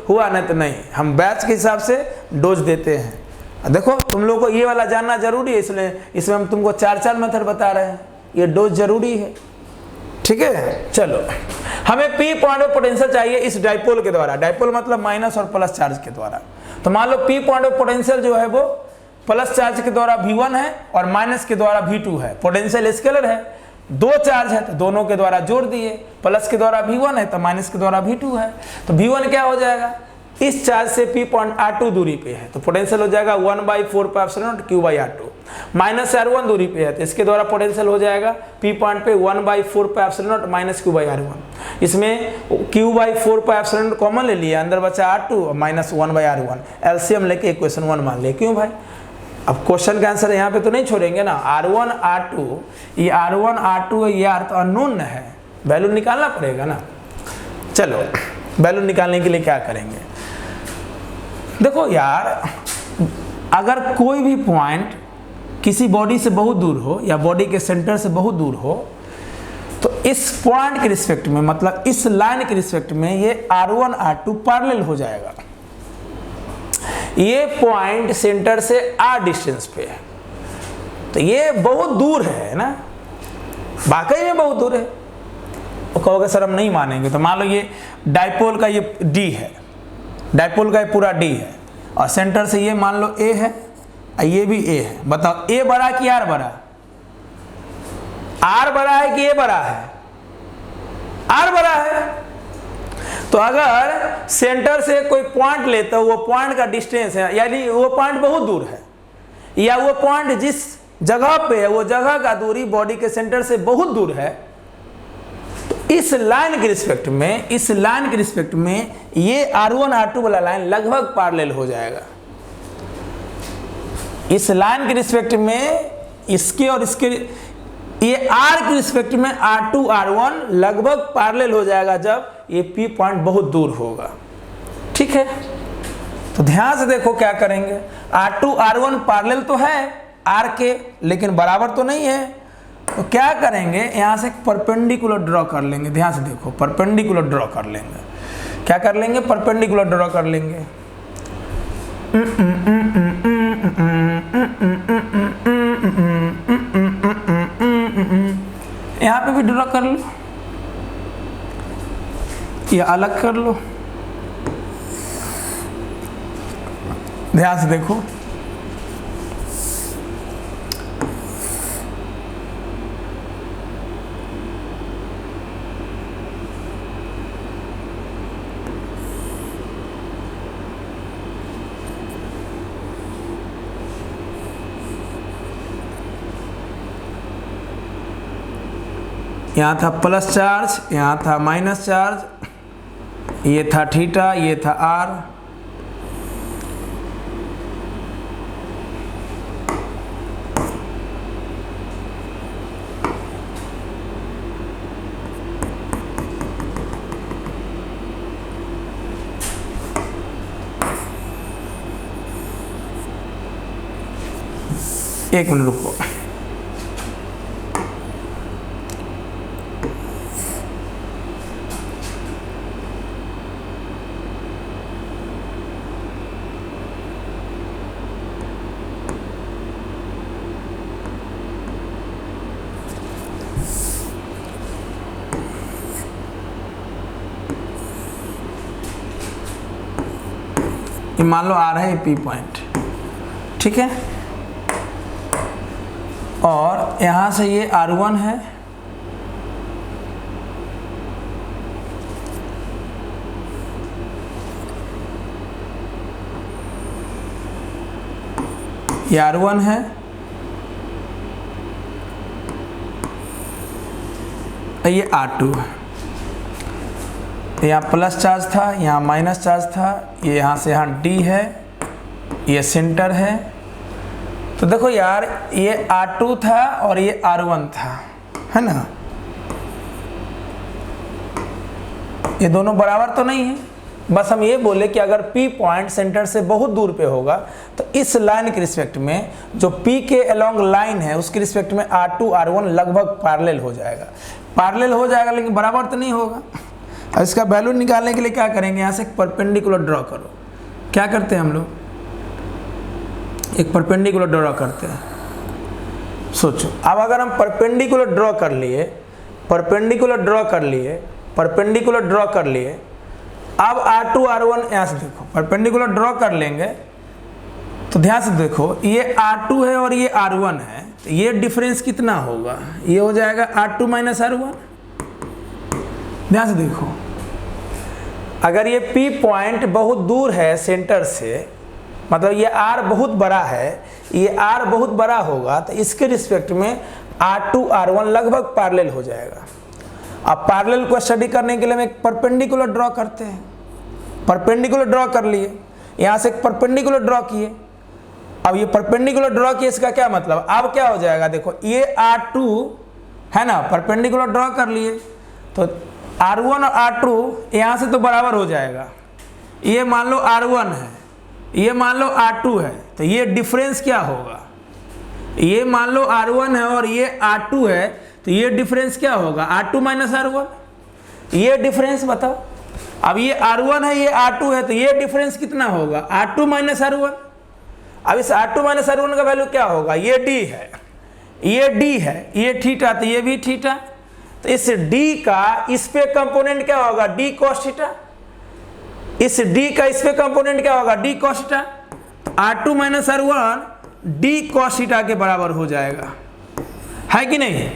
हुआ, नहीं तो नहीं। हम बैच के हिसाब से डोज देते हैं। देखो तुम लोग को ये वाला जानना जरूरी है, इसलिए इसमें हम तुमको 4 मेथड बता रहे हैं, ये डोज जरूरी है, ठीक है। चलो, हमें P पॉइंट ऑफ पोटेंशियल चाहिए इस डाइपोल के द्वारा, डाइपोल मतलब माइनस और प्लस चार्ज के द्वारा। तो मान लो P पॉइंट ऑफ पोटेंशियल जो है वो प्लस चार्ज के द्वारा V1 है और माइनस के द्वारा V2 है। पोटेंशियल स्केलर है, 2 चार्ज है तो दोनों के द्वारा जोड़ दिए, प्लस के द्वारा V1 है तो माइनस के द्वारा V2 है। तो V1 क्या हो जाएगा, इस चार्ज से P पॉइंट R2 दूरी पे है तो पोटेंशियल हो जाएगा 1/4πε0 Q/R2। माइनस R1 दूरी पे है तो इसके द्वारा पोटेंशियल हो जाएगा P पॉइंट पे 1/4πε0 माइनस Q/R1। इसमें Q/4πε0 कॉमन ले लिया, अंदर बचा R2 और माइनस 1/R1, एलसीएम लेके इक्वेशन 1 मान ले। क्यों भाई, अब क्वेश्चन का आंसर यहाँ पे तो नहीं छोड़ेंगे ना। R1 R2, ये R1 R2 है, ये R तो अननोन है, वैल्यू निकालना पड़ेगा ना। चलो वैल्यू निकालने के लिए क्या करेंगे, देखो यार, अगर कोई भी पॉइंट किसी बॉडी से बहुत दूर हो या बॉडी के सेंटर से बहुत दूर हो तो इस पॉइंट के रिस्पेक्ट में, मतलब इस लाइन के रिस्पेक्ट में ये R1 R2 पैरेलल हो जाएगा। ये पॉइंट सेंटर से R डिस्टेंस पे है तो ये बहुत दूर है ना, वाकई में बहुत दूर है। तो कहोगे सर हम नहीं मानेंगे, तो मान लो ये डाइपोल का ये D है, डाइपोल का ये पूरा D है और सेंटर से ये मान लो A है और ये भी A है। बताओ A बड़ा कि R बड़ा, R बड़ा है कि A बड़ा है, R बड़ा है। तो अगर सेंटर से कोई पॉइंट लेते हो, वो पॉइंट का डिस्टेंस है, यानी वो पॉइंट बहुत दूर है, या वो पॉइंट जिस जगह पे है वो जगह का दूरी बॉडी के सेंटर से बहुत दूर है, तो इस लाइन के रिस्पेक्ट में, इस लाइन के रिस्पेक्ट में ये R1 R2 वाला लाइन लगभग पैरेलल हो जाएगा। इस लाइन के रिस्पेक्ट में इसके और इसके, ये R के रिस्पेक्ट में R2 R1 लगभग पैरेलल हो जाएगा जब ये P पॉइंट बहुत दूर होगा, ठीक है। तो ध्यान से देखो क्या करेंगे, R2 R1 पैरेलल तो है R के, लेकिन बराबर तो नहीं है। तो क्या करेंगे, यहाँ से परपेंडिकुलर ड्रॉ कर लेंगे। ध्यान से देखो, परपेंडिकुलर ड्रॉ कर लेंगे। क्या कर लेंगे, परपेंडिकुलर ड्रॉ कर लेंगे। यहाँ पे भी ड्रॉ कर लो या अलग कर लो। ध्यान से देखो, यहाँ था प्लस चार्ज, यहाँ था माइनस चार्ज, ये था थीटा, ये था आर। एक मिनट रुको, ये मान लो आ रहा है पी पॉइंट, ठीक है, और यहाँ से ये R1 है, ये R1 है, ये R2 है। यहाँ प्लस चार्ज था, यहाँ माइनस चार्ज था, ये यहाँ से यहाँ D है, ये सेंटर है। तो देखो यार, ये R2 था और ये R1 था, है ना, ये दोनों बराबर तो नहीं है। बस हम ये बोले कि अगर P पॉइंट सेंटर से बहुत दूर पे होगा तो इस लाइन के रिस्पेक्ट में जो P के अलोंग लाइन है उसके रिस्पेक्ट में R2 R1 लगभग पैरेलल हो जाएगा। पैरेलल हो जाएगा लेकिन बराबर तो नहीं होगा। और इसका वैल्यू निकालने के लिए क्या करेंगे, यहाँ से एक परपेंडिकुलर ड्रॉ करो। क्या करते हैं हम लोग, एक परपेंडिकुलर ड्रॉ करते हैं। सोचो, अब अगर हम परपेंडिकुलर ड्रॉ कर लिए, परपेंडिकुलर ड्रॉ कर लिए, परपेंडिकुलर ड्रॉ कर लिए, अब R2 R1 यहाँ से देखो, परपेंडिकुलर ड्रॉ कर लेंगे तो ध्यान से देखो, ये R2 है और ये R1 है, तो ये डिफरेंस कितना होगा, ये हो जाएगा R2 माइनस R1। ध्यान से देखो, अगर ये P पॉइंट बहुत दूर है सेंटर से, मतलब ये R बहुत बड़ा है, ये R बहुत बड़ा होगा, तो इसके रिस्पेक्ट में R2 R1 लगभग पैरेलल हो जाएगा। अब पैरेलल को स्टडी करने के लिए हम एक परपेंडिकुलर ड्रॉ करते हैं। परपेंडिकुलर ड्रॉ कर लिए, यहाँ से एक परपेंडिकुलर ड्रॉ किए। अब ये परपेंडिकुलर ड्रॉ किए, इसका क्या मतलब, अब क्या हो जाएगा, देखो ये R2 है ना, परपेंडिकुलर ड्रॉ कर लिए तो R1 और R2 यहाँ से तो बराबर हो जाएगा। ये मान लो R1 है, ये मान लो R2 है, तो ये डिफरेंस क्या होगा, ये मान लो R1 है और ये R2 है, तो ये डिफरेंस क्या होगा, R2 माइनस R1। ये डिफरेंस बताओ, अब ये R1 है, ये R2 है, तो ये डिफरेंस कितना होगा, R2 माइनस R1। अब इस R2 माइनस R1 का वैल्यू क्या होगा, ये D है, ये D है, ये थीटा, तो ये भी थीटा, तो इस D का इस पे कंपोनेंट क्या होगा, D cos थीटा। इस D का इस पे कंपोनेंट क्या होगा, D cos theta. R2 minus R1 D cos theta के बराबर हो जाएगा, है कि नहीं।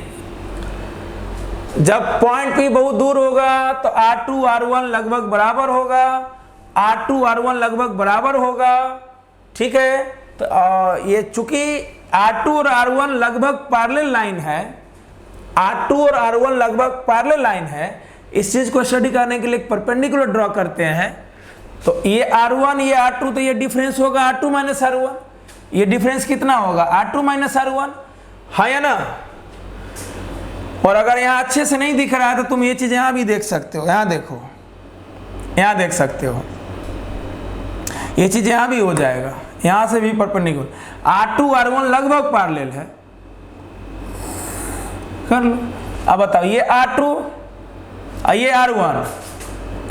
जब पॉइंट P बहुत दूर होगा तो R2 R1 लगभग बराबर होगा, R2 R1 लगभग बराबर होगा, ठीक है। तो ये चूंकि R2 और R1 लगभग पैरेलल लाइन है, R2 और R1 लगभग पैरेलल लाइन है, इस चीज को स्टडी करने के लिए परपेंडिकुलर ड्रॉ करते हैं। तो ये R1 ये R2, तो ये डिफरेंस होगा R2 माइनस R1। ये डिफरेंस कितना होगा, R2 माइनस R1, है या ना। और अगर यहाँ अच्छे से नहीं दिख रहा है तो तुम ये चीज यहाँ भी देख सकते हो, यहाँ देखो, यहाँ देख सकते हो, ये चीज यहाँ भी हो जाएगा, यहाँ से भी परपेंडिकुलर। R2 R1 लगभग पैरेलल है, कर लो। अब बताओ, ये R2 और ये R1,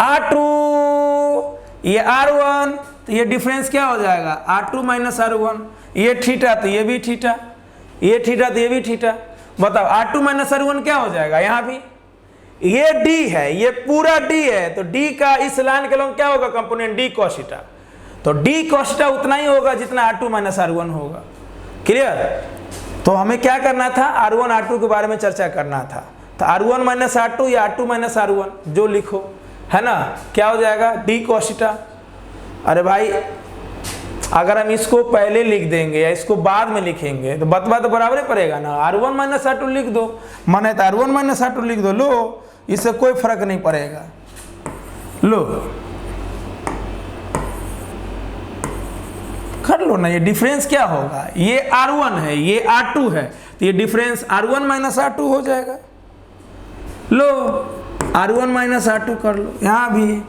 R2 ये R1, तो ये डिफरेंस क्या हो जाएगा, R2 माइनस R1। ये थीटा, तो ये भी थीटा, ये थीटा, तो ये भी थीटा। बताओ R2 माइनस R1 क्या हो जाएगा, यहाँ भी ये D है, ये पूरा D है, तो D का इस लाइन के लोग क्या होगा कंपोनेंट, D cos थीटा। तो D cos थीटा उतना ही होगा जितना R2 माइनस R1 होगा। क्लियर। तो हमें क्या करना था, R1 R2 के बारे में चर्चा करना था। तो R1 माइनस R2 या R2 माइनस R1 जो लिखो, है ना, क्या हो जाएगा, D cos थीटा। अरे भाई अगर हम इसको पहले लिख देंगे या इसको बाद में लिखेंगे तो बतवा तो बराबर ही पड़ेगा ना। R1 माइनस R2 लिख दो, माने तो R1 माइनस R2 लिख दो, लो इससे कोई फर्क नहीं पड़ेगा। लो कर लो ना, ये डिफरेंस क्या होगा, ये R1 है ये R2 है, तो ये डिफरेंस R1 माइनस R2 हो जाएगा। लो R1 माइनस R2 कर लो, यहाँ भी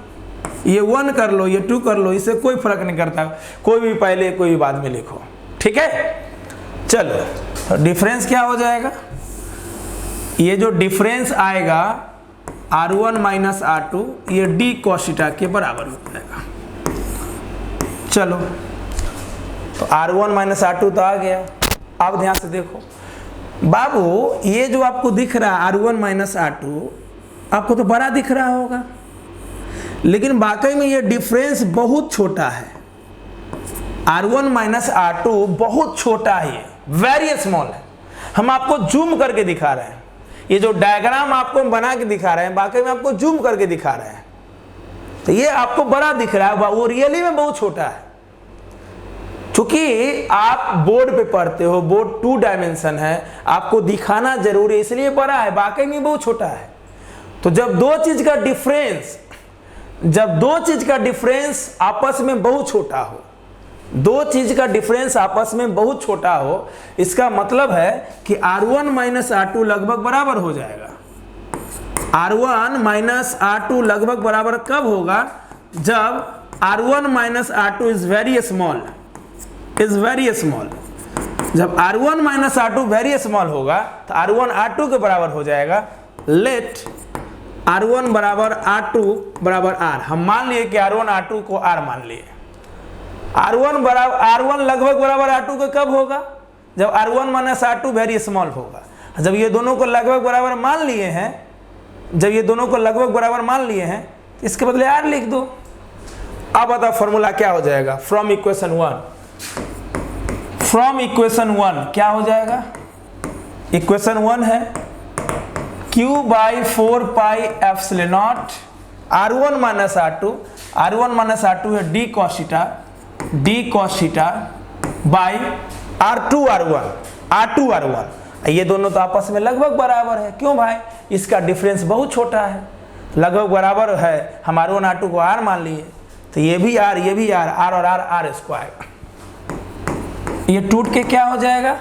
ये 1 कर लो, ये 2 कर लो, इससे कोई फर्क नहीं करता, कोई भी पहले कोई भी बाद में लिखो, ठीक है। चलो तो डिफरेंस क्या हो जाएगा, ये जो डिफरेंस आएगा R1 माइनस R2 ये d cos थीटा के बराबर हो जाएगा। चलो तो R1 माइनस R2 तो आ गया। अब ध्यान से देखो बाबू, ये जो आपको दिख रहा है R1 माइनस R2 आपको तो बड़ा दिख रहा होगा, लेकिन वाकई में ये डिफरेंस बहुत छोटा है। R1 माइनस R2 बहुत छोटा है, वेरी स्मॉल है। हम आपको जूम करके दिखा रहे हैं, ये जो डायग्राम आपको बना के दिखा रहे हैं वाकई में आपको जूम करके दिखा रहे हैं, तो ये आपको बड़ा दिख रहा है, वो रियली में बहुत छोटा है। क्योंकि आप बोर्ड पे पढ़ते हो, बोर्ड 2 डायमेंशन है, आपको दिखाना जरूरी है, इसलिए बड़ा है, वाकई में बहुत छोटा है। तो जब दो चीज का डिफरेंस आपस में बहुत छोटा हो, दो चीज का डिफरेंस आपस में बहुत छोटा हो, इसका मतलब है कि R1 माइनस R2 लगभग बराबर हो जाएगा। R1 माइनस R2 लगभग बराबर कब होगा, जब R1 minus R2 is very small, जब R1 minus R2 very small होगा तो R1 R2 के बराबर हो जाएगा। लेट R1 बराबर R2 बराबर R, हम मान लिए कि R1 R2 को R मान लिए। R1 लगभग बराबर R2 के कब होगा, जब R1 minus R2 very small होगा। जब ये दोनों को लगभग बराबर मान लिए हैं, तो इसके बदले R लिख दो। अब बताओ फॉर्मूला क्या हो जाएगा, फ्रॉम इक्वेशन 1 क्या हो जाएगा, इक्वेशन 1 है Q by 4 pi epsilon not R1 minus R2 है d cos theta by R2R1, ये दोनों तो आपस में लगभग बराबर है। क्यों भाई, इसका डिफरेंस बहुत छोटा है, लगभग बराबर है। हम R1 R2 को R मान लिए, तो ये भी R और R स्क्वायर, ये टूट के क्या हो जाएगा,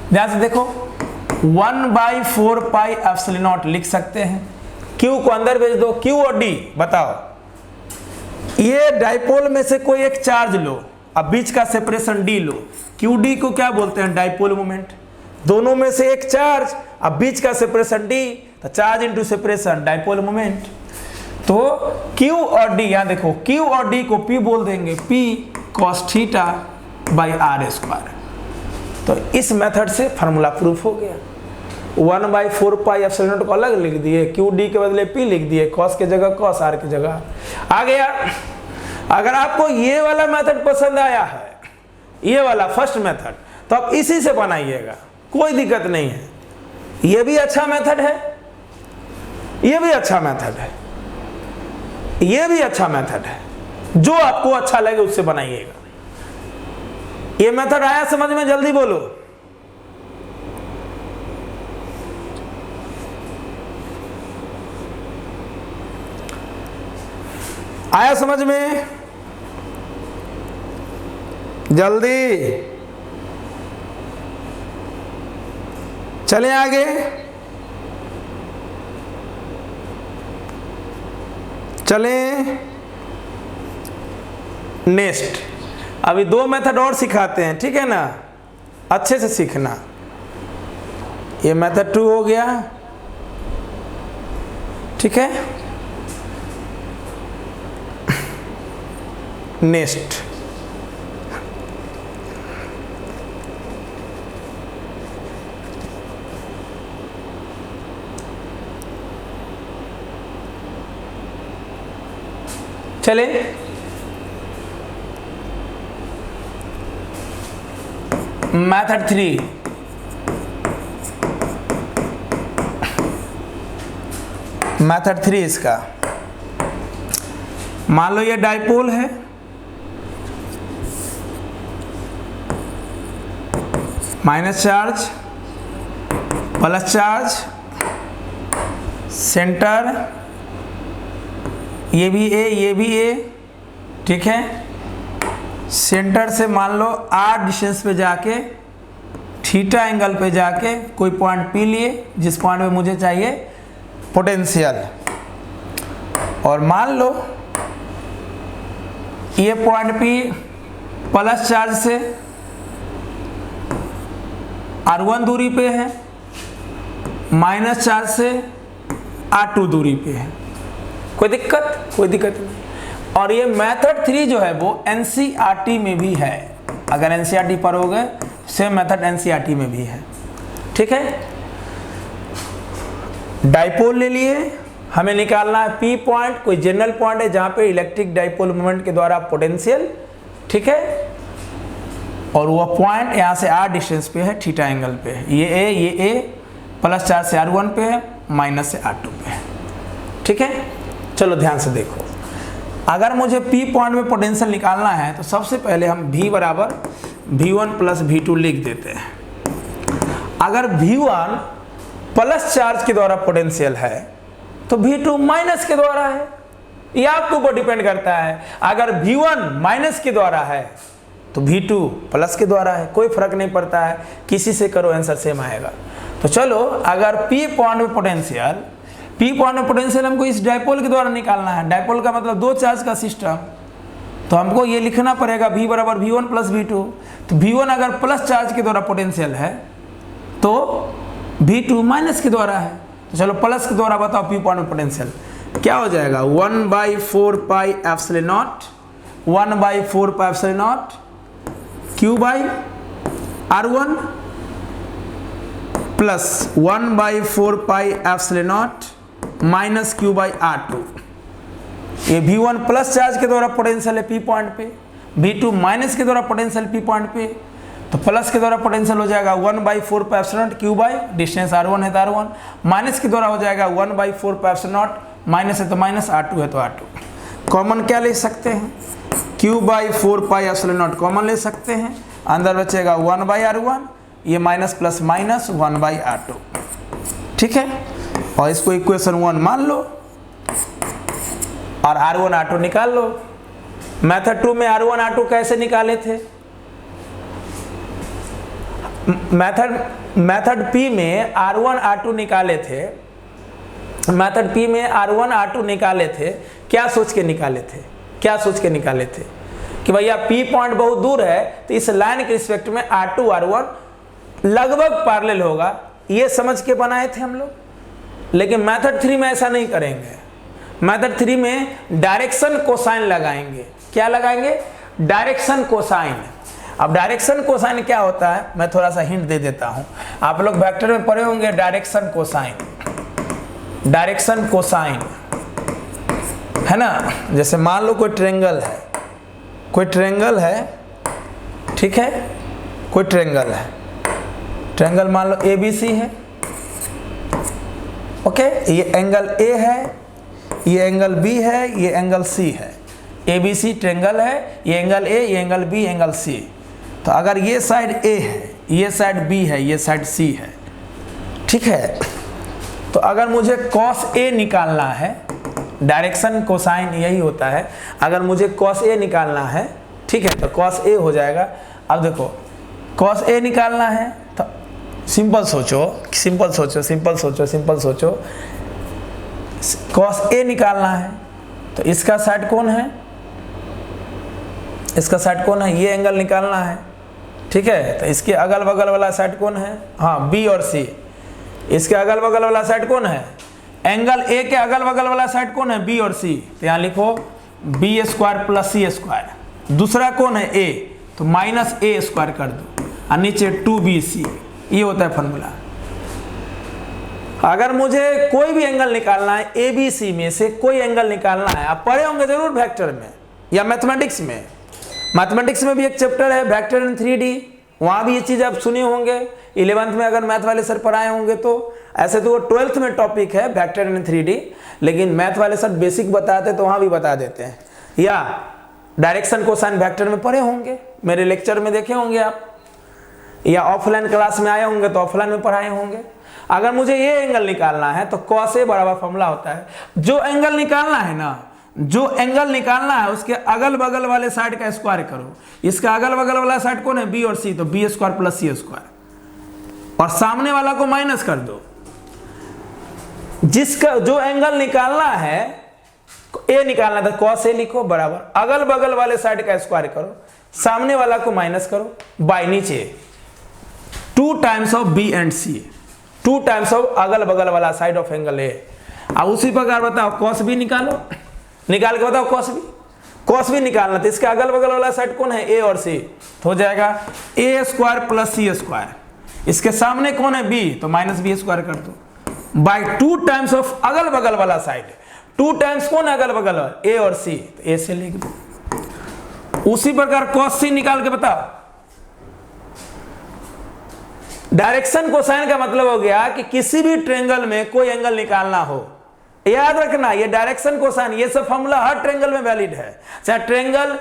ध्यान से देखो 1 बाई 4 पाई एप्सिलॉन नॉट लिख सकते हैं। Q को अंदर भेज दो, Q और D बताओ, ये डाइपोल में से कोई एक चार्ज लो, अब बीच का सेपरेशन D लो, QD को क्या बोलते हैं, डाइपोल मोमेंट। दोनों में से एक चार्ज, अब बीच का सेपरेशन D, तो charge into separation dipole moment. तो Q और D, यहाँ देखो Q और D को P बोल देंगे, P cos theta by R square. तो इस मेथड से फार्मूला प्रूफ हो गया। 1 बाई 4 पाई एप्सिलॉन नॉट को अलग लिख दिए, क्यू डी के बदले पी लिख दिए, कॉस के जगह कॉस, आर की जगह आ गया। अगर आपको ये वाला मेथड पसंद आया है, ये वाला फर्स्ट मेथड, तो आप इसी से बनाइएगा, कोई दिक्कत नहीं है। ये भी अच्छा मेथड है, ये भी अच्छा मेथड है, ये भी अच्छा मेथड है, जो आपको अच्छा लगे उससे बनाइएगा। ये मेथड आया समझ में, जल्दी बोलो। आया समझ में, जल्दी चले आगे। चले नेक्स्ट, अभी 2 मेथड और सिखाते हैं, ठीक है ना, अच्छे से सीखना। ये मेथड 2 हो गया, ठीक है। नेक्स्ट चले मेथड 3। मेथड 3 इसका, मान लो ये डाइपोल है, minus charge, plus charge, centre, ये भी ए, ये भी ए, ठीक है। सेंटर से मान लो r डिस्टेंस पे जाके थीटा एंगल पे जाके कोई पॉइंट P लिए, जिस पॉइंट पे मुझे चाहिए पोटेंशियल, और मान लो ये पॉइंट P प्लस चार्ज से R1 दूरी पे है, माइनस चार्ज से R2 दूरी पे है। कोई दिक्कत? कोई दिक्कत नहीं। और ये मेथड 3 जो है वो NCERT में भी है। अगर NCERT पर हो गए, सेम मेथड NCERT में भी है, ठीक है। डाइपोल ले लिए, हमें निकालना है P पॉइंट, कोई जनरल पॉइंट है जहां पे इलेक्ट्रिक डाइपोल मोमेंट के द्वारा पोटेंशियल, ठीक है। और वो पॉइंट यहां से R डिस्टेंस पे है, थीटा एंगल पे है। ये A प्लस चार्ज से R1 पे है, माइनस से R2 पे है, ठीक है। चलो ध्यान से देखो, अगर मुझे P पॉइंट में पोटेंशियल निकालना है तो सबसे पहले हम V बराबर V1 प्लस V2 लिख देते हैं। अगर V1 प्लस चार्ज के द्वारा पोटेंशियल है तो V2 माइनस के द्वारा है, ये आपके ऊपर डिपेंड करता है। अगर V1 माइनस के द्वारा है तो V2 प्लस के द्वारा है, कोई फर्क नहीं पड़ता है, किसी से करो आंसर सेम आएगा। तो चलो, अगर P पॉइंट में पोटेंशियल हमको इस डाइपोल के द्वारा निकालना है। डाइपोल का मतलब दो चार्ज का सिस्टम, तो हमको ये लिखना पड़ेगा V बराबर V1 प्लस V2। तो V1 अगर प्लस चार्ज के द्वारा पोटेंशियल है तो V2 माइनस के द्वारा है। तो चलो प्लस के द्वारा बताओ P पॉइंट में पोटेंशियल क्या हो जाएगा, 1/4 pi epsilon not, 1/4 pi epsilon not Q by R1 plus 1/4 pi epsilon not minus Q by R2। ये V1 प्लस चार्ज के द्वारा पोटेंशियल है P पॉइंट पे, V2 माइनस के द्वारा पोटेंशियल P पॉइंट पे। तो प्लस के द्वारा पोटेंशियल हो जाएगा 1/4 pi epsilon not Q by distance R1 है तो R1, माइनस के द्वारा हो जाएगा 1/4 पाई एप्सिलॉन नॉट, माइनस है तो माइनस, R2 है तो R2। कॉमन क्या ले सकते हैं, Q/4 pi epsilon not common ले सकते हैं, अंदर बचेगा 1/R1, ये माइनस प्लस माइनस 1/R2, ठीक है। और इसको इक्वेशन 1 मान लो और R1 R2 निकाल लो। मेथड 2 में R1 R2 कैसे निकाले थे, मेथड P में R1 R2 निकाले थे, मेथड P में R1 R2 निकाले थे, क्या सोच के निकाले थे, क्या सोच के निकाले थे कि भैया P पॉइंट बहुत दूर है तो इस लाइन के रिस्पेक्ट में R2 R1 लगभग पैरेलल होगा, ये समझ के बनाए थे हम लोग। लेकिन मेथड 3 में ऐसा नहीं करेंगे, मेथड 3 में डायरेक्शन कोसाइन लगाएंगे। क्या लगाएंगे, डायरेक्शन कोसाइन। अब डायरेक्शन कोसाइन क्या होता है, मैं थोड़ा सा हिंट दे देता हूं। आप लोग वेक्टर में पढ़े होंगे डायरेक्शन कोसाइन, डायरेक्शन कोसाइन है ना। जैसे मान लो कोई ट्रायंगल है, कोई ट्रायंगल है, ठीक है, कोई ट्रायंगल है, ट्रायंगल मान लो ABC है, ओके। ये एंगल A है, ये एंगल B है, ये एंगल C है। ABC ट्रायंगल है, ये एंगल A, ये एंगल B, एंगल C। तो अगर ये साइड A है, ये साइड B है, ये साइड C है, ठीक है। तो अगर मुझे cos A निकालना है, डायरेक्शन कोसाइन यही होता है, अगर मुझे cos A निकालना है, ठीक है, तो cos A हो जाएगा। अब देखो cos A निकालना है तो सिंपल सोचो, सिंपल सोचो, सिंपल सोचो, सिंपल सोचो, cos A निकालना है तो इसका साइड कौन है, इसका साइड कौन है, ये एंगल निकालना है, ठीक है। तो इसके अगल बगल वाला साइड कौन है, हाँ B और C। इसके अगल बगल वाला साइड कौन है, एंगल A के अगल बगल वाला साइड कौन है, B और C। तो यहाँ लिखो B² प्लस C²। दूसरा कौन है A, तो माइनस A² कर दो और नीचे 2BC, ये होता है फॉर्मूला। अगर मुझे कोई भी एंगल निकालना है, ABC में से कोई एंगल निकालना है, आप पढ़े होंगे जरूर वेक्टर में या मैथमेटिक्स में। मैथमेटिक्स में भी एक चैप्टर है वेक्टर इन 3D, वहां भी ये चीज आप सुने होंगे 11th में, अगर मैथ वाले सर पढ़ाए होंगे तो। ऐसे तो वो 12th में टॉपिक है वेक्टर इन 3D, लेकिन मैथ वाले सर बेसिक बताते तो वहां भी बता देते हैं। या डायरेक्शन कोसाइन वेक्टर में पढ़े होंगे, मेरे लेक्चर में देखे होंगे आप। या ऑफलाइन क्लास में आए होंगे तो ऑफलाइन में पढ़ाए होंगे। अगर मुझे ये एंगल निकालना है तो cos A बराबर फॉर्मूला होता है, जो एंगल निकालना है ना, जो एंगल निकालना है उसके अगल बगल वाले साइड का स्क्वायर करो। इसका अगल बगल वाला साइड कौन है, बी और सी, तो बी स्क्वायर प्लस सी स्क्वायर, और सामने वाला को माइनस कर दो। जिसका जो एंगल निकालना है, ए निकालना था, cos A लिखो बराबर अगल बगल वाले साइड का स्क्वायर करो, सामने वाला को माइनस करो, बाय नीचे 2 times of B and C, 2 times of अगल बगल वाला साइड ऑफ एंगल ए। अब उसी प्रकार बताओ cos B निकालो, निकाल के बताओ cos B निकालना, तो इसके अगल बगल वाला साइड कौन है, ए और सी, तो हो जाएगा ए स्क्वायर प्लस सी स्क्वायर। इसके सामने कौन है, बी, तो माइनस बी स्क्वायर कर दो, बाय 2 टाइम्स ऑफ अगल बगल वाला साइड। 2 टाइम्स कौन है अगल बगल, ए और सी, तो ए से लिख दो। उसी प्रकार cos C निकाल के बताओ। डायरेक्शन कोसाइन का मतलब हो गया कि किसी भी ट्रायंगल में कोई एंगल निकालना हो, याद रखना ये डायरेक्शन कोसाइन, ये सब फॉर्मूला हर ट्रायंगल में वैलिड है, चाहे ट्रायंगल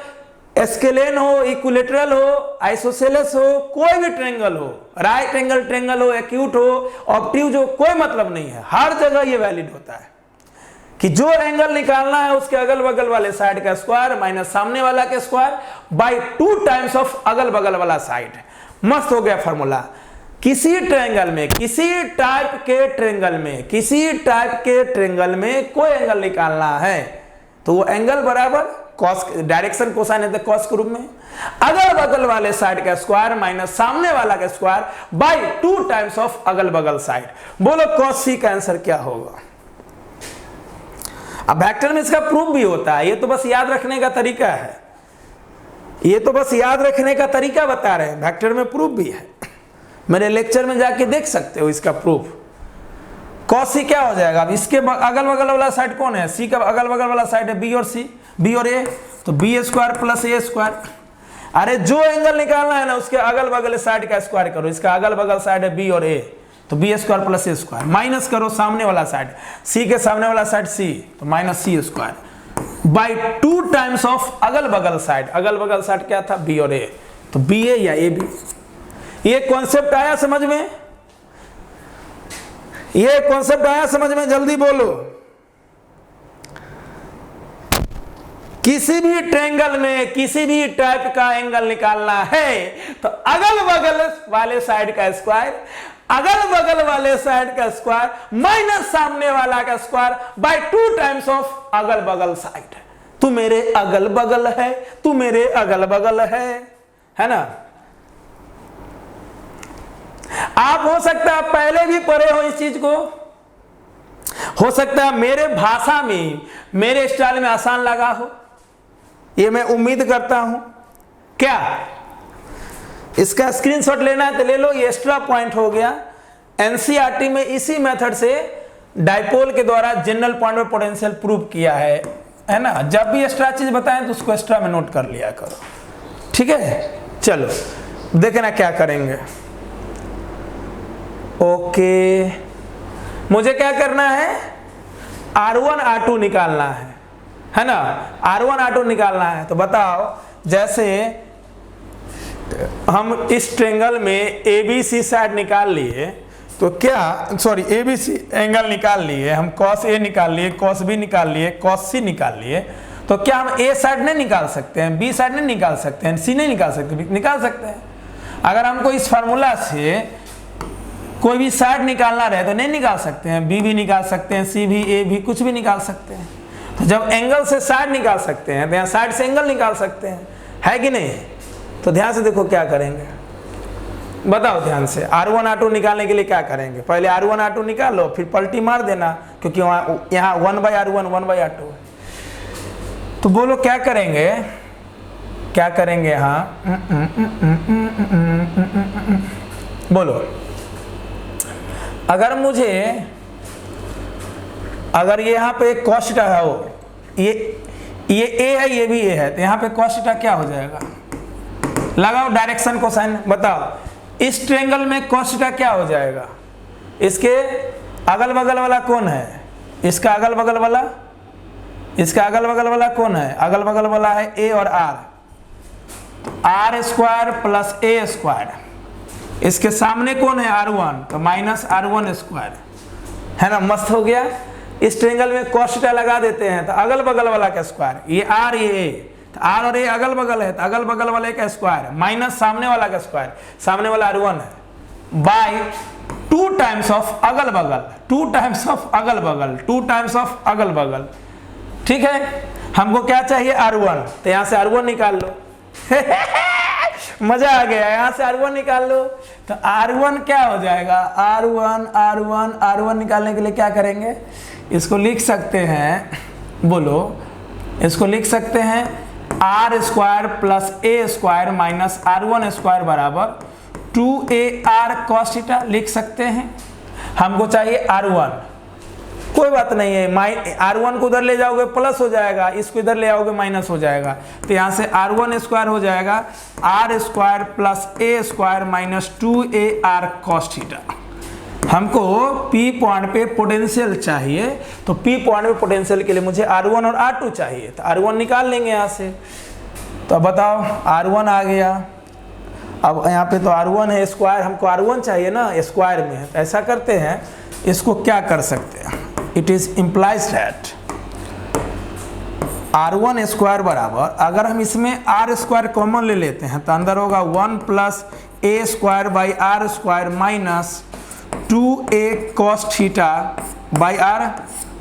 स्केलेन हो, इक्विलेटरल हो, आइसोसेलेस हो, कोई भी ट्रायंगल हो, राइट एंगल ट्रायंगल हो, एक्यूट हो, ऑब्ट्यूज हो, कोई मतलब नहीं है, हर जगह ये वैलिड होता है कि जो एंगल निकालना है उसके अगल बगल वाले साइड का स्क्वायर माइनस सामने वाला के स्क्वायर बाय 2 टाइम्स ऑफ अगल बगल वाला साइड। मस्त हो गया फॉर्मूला। किसी ट्रायंगल में, किसी टाइप के ट्रायंगल में, किसी टाइप के ट्रायंगल में कोई एंगल निकालना है तो वो एंगल बराबर कॉस, डायरेक्शन कोसाइन है तो कॉस के रूप में, अगल बगल वाले साइड का स्क्वायर माइनस सामने वाला का स्क्वायर बाय 2 टाइम्स ऑफ अगल बगल साइड। बोलो cos C का आंसर क्या होगा। अब वेक्टर में इसका प्रूफ भी होता है, ये तो बस याद रखने का तरीका है, ये तो बस याद रखने का तरीका बता रहे हैं, वेक्टर में प्रूफ भी है, मेरे लेक्चर में जाके देख सकते हो इसका प्रूफ। cos C क्या हो जाएगा, अब इसके अगल बगल वाला साइड कौन है, C का अगल बगल वाला साइड है बी और सी, बी और ए, तो बी स्क्वायर प्लस ए स्क्वायर। अरे जो एंगल निकालना है ना उसके अगल बगल साइड का स्क्वायर करो, इसका अगल बगल साइड है बी और ए, तो बी स्क्वायर प्लस ए स्क्वायर, माइनस करो सामने वाला साइड, सी के सामने वाला साइड सी, तो minus C square by 2 times of अगल बगल साइड। अगल बगल साइड क्या था, बी और ए, तो बी ए या ए बी। ये कॉन्सेप्ट आया समझ में, ये कॉन्सेप्ट आया समझ में, जल्दी बोलो। किसी भी ट्रायंगल में किसी भी टाइप का एंगल निकालना है तो अगल बगल वाले साइड का स्क्वायर, अगल बगल वाले साइड का स्क्वायर माइनस सामने वाला का स्क्वायर बाय 2 टाइम्स ऑफ अगल बगल साइड। तू मेरे अगल बगल है, तू मेरे अगल बगल है ना। आप हो सकता है पहले भी पढ़े हो इस चीज को, हो सकता है मेरे भाषा में, मेरे स्टाइल में आसान लगा हो, ये मैं उम्मीद करता हूं। क्या इसका स्क्रीनशॉट लेना है तो ले लो, ये एक्स्ट्रा पॉइंट हो गया। एनसीईआरटी में इसी मेथड से डाइपोल के द्वारा general point of potential prove किया है ना। जब भी एक्स्ट्रा चीज बताएं तो उसको एक्स्ट्रा में नोट कर लिया करो, ठीक है। चलो देखना क्या करेंगे। ओके, मुझे क्या करना है, R1 R2 निकालना है ना, R1 R2 निकालना है। तो बताओ, जैसे हम इस ट्रायंगल में ABC साइड निकाल लिए तो क्या, सॉरी ABC एंगल निकाल लिए हम, cos A निकाल लिए, cos B निकाल लिए, cos C निकाल लिए, तो क्या हम A साइड नहीं निकाल सकते हैं, B साइड नहीं निकाल सकते हैं, C नहीं निकाल सकते, निकाल सकते हैं। अगर हमको इस फार्मूला से कोई भी साइड निकालना रहे तो नहीं निकाल सकते हैं, B भी निकाल सकते हैं, C भी, A भी, कुछ भी निकाल सकते हैं। तो जब एंगल से साइड निकाल सकते हैं तो यहाँ साइड से एंगल निकाल सकते हैं, है कि नहीं। तो ध्यान से देखो क्या करेंगे, बताओ ध्यान से। R1 R2 निकालने के लिए क्या करेंगे, पहले R1 R2 निकालो, फिर पलटी मार देना, क्योंकि वहाँ यहाँ 1/R1 1/R2 है। तो बोलो क्या करेंगे, क्या करेंगे यहाँ, बोलो। अगर मुझे, अगर ये यहाँ पे cos थीटा है, हो ये A है, ये भी A है, तो यहाँ पे cos थीटा क्या हो जाएगा, लगाओ डायरेक्शन कोसाइन, बताओ इस ट्रायंगल में cos थीटा क्या हो जाएगा। इसके अगल बगल वाला कौन है, इसका अगल बगल वाला, इसका अगल बगल वाला कौन है, अगल बगल वाला है A और R, तो R square plus A square इसके सामने कौन है R1, तो माइनस R1 स्क्वायर, है ना, मस्त हो गया। इस ट्रायंगल में cos थीटा लगा देते हैं तो अगल बगल वाला का स्क्वायर, ये R ये A, तो R और A अगल बगल है तो अगल बगल वाले का स्क्वायर माइनस सामने वाला का स्क्वायर, सामने वाला R1 है, बाय 2 टाइम्स ऑफ अगल बगल, 2 टाइम्स ऑफ अगल बगल, 2 टाइम्स ऑफ अगल बगल। ठीक है, हमको क्या चाहिए R1, तो यहां से R1 निकाल लो मजा आ गया, यहां से R1 निकाल लो तो R1 क्या हो जाएगा, R1 निकालने के लिए क्या करेंगे, इसको लिख सकते हैं, बोलो, इसको लिख सकते हैं R square plus A square minus R1 square बराबर 2AR cos थीटा लिख सकते हैं। हमको चाहिए R1, कोई बात नहीं है, R1 को उधर ले जाओगे प्लस हो जाएगा, इसको इधर ले आओगे माइनस हो जाएगा, तो यहाँ से R1 स्क्वायर हो जाएगा R square plus A square minus 2AR cos theta. हमको P पॉइंट पे पोटेंशियल चाहिए, तो P पॉइंट पे पोटेंशियल के लिए मुझे R1 और R2 चाहिए, तो R1 निकाल लेंगे यहाँ से। तो अब बताओ, R1 आ गया, अब यहाँ पे तो R1 है स्क्वायर, हमको R1 चाहिए ना, स्क्वायर में है, तो ऐसा करते हैं, इसको क्या कर सकते हैं, it is implies that R1 square बराबर, अगर हम इसमें R स्क्वायर कॉमन ले लेते हैं तो अंदर होगा 1 plus A square by R square minus 2A cos theta by R,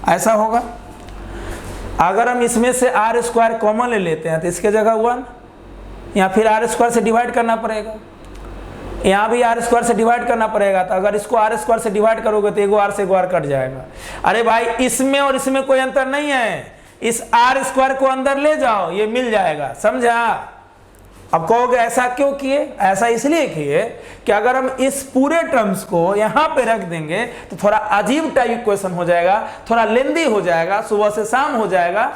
ऐसा होगा। अगर हम इसमें से R स्क्वायर कॉमन ले लेते हैं तो इसके जगह 1, या फिर R स्क्वायर से डिवाइड करना पड़ेगा, यहाँ भी R स्क्वायर से डिवाइड करना पड़ेगा, तो अगर इसको R स्क्वायर से डिवाइड करोगे तो एगो R से एगो R कट जाएगा। अरे भाई, इसमें और इसमें कोई अंतर नहीं है, इस R स्क्वायर को अंदर ले जाओ, ये मिल जाएगा, समझा। अब कहोगे ऐसा क्यों किए, ऐसा इसलिए किए कि अगर हम इस पूरे टर्म्स को यहाँ पे रख देंगे तो थोड़ा अजीब टाइप क्वेश्चन हो जाएगा, थोड़ा लेंदी हो जाएगा, सुबह से शाम हो जाएगा,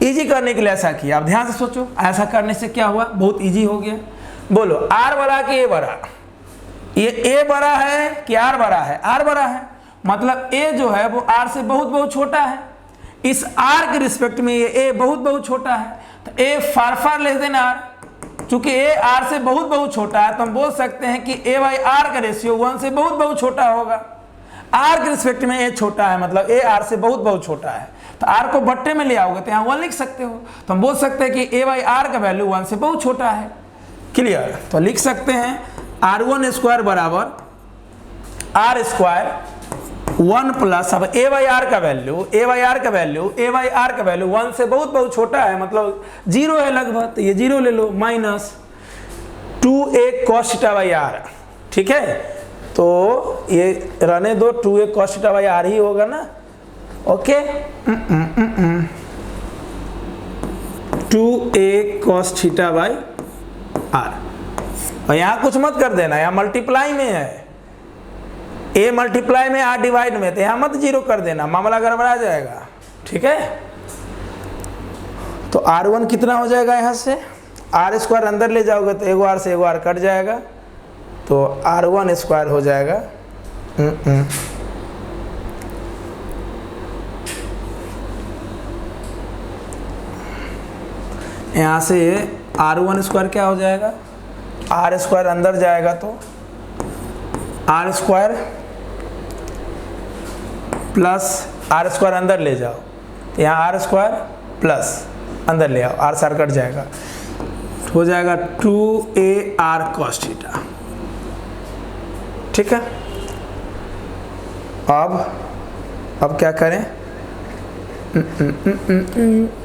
इजी करने के लिए ऐसा किया। अब ध्यान से सोचो, ऐसा करने से क्या हुआ, बहुत इजी हो गया। बोलो, R बड़ा कि A बड़ा, ये A बड़ा है कि R बड़ा है, R बड़ा है, मतलब A जो है वो R से बहुत बहुत छोटा है, इस R के रिस्पेक्ट में ये A बहुत बहुत छोटा है, तो A far less than R, चूंकि A R से बहुत बहुत छोटा है तो हम बोल सकते हैं कि A बाई R का रेशियो 1 से बहुत बहुत छोटा होगा। R के रिस्पेक्ट में A छोटा है, मतलब A R से बहुत बहुत छोटा है, तो R को बट्टे में ले आओगे तो यहाँ 1 लिख सकते हो, तो हम बोल सकते हैं कि A बाई R का वैल्यू 1 से बहुत छोटा है। क्लियर, तो लिख सकते हैं R1 स्क्वायर बराबर R स्क्वायर 1 प्लस, अब A बाई आर का वैल्यू 1 से बहुत बहुत छोटा है, मतलब 0 है लगभग, तो ये 0 ले लो, minus 2A cos theta by R। ठीक है, तो ये रहने दो, 2A cos theta by R ही होगा ना, okay. 2A cos theta by R, और यहाँ कुछ मत कर देना, यहाँ मल्टीप्लाई में है, A मल्टीप्लाई में R डिवाइड में, तो यहाँ मत 0 कर देना, मामला गड़बड़ा जाएगा। ठीक है, तो R1 कितना हो जाएगा, यहाँ से R स्क्वायर अंदर ले जाओगे तो एगो R से एगो R कट जाएगा, तो R1 स्क्वायर हो जाएगा यहाँ से R1 स्क्वायर क्या हो जाएगा, R स्क्वायर अंदर जाएगा तो R square plus R square अंदर ले जाओ, तो यहाँ R स्क्वायर प्लस अंदर ले आओ, R सार कट जाएगा, हो जाएगा 2AR cos थीटा। ठीक है, अब क्या करें,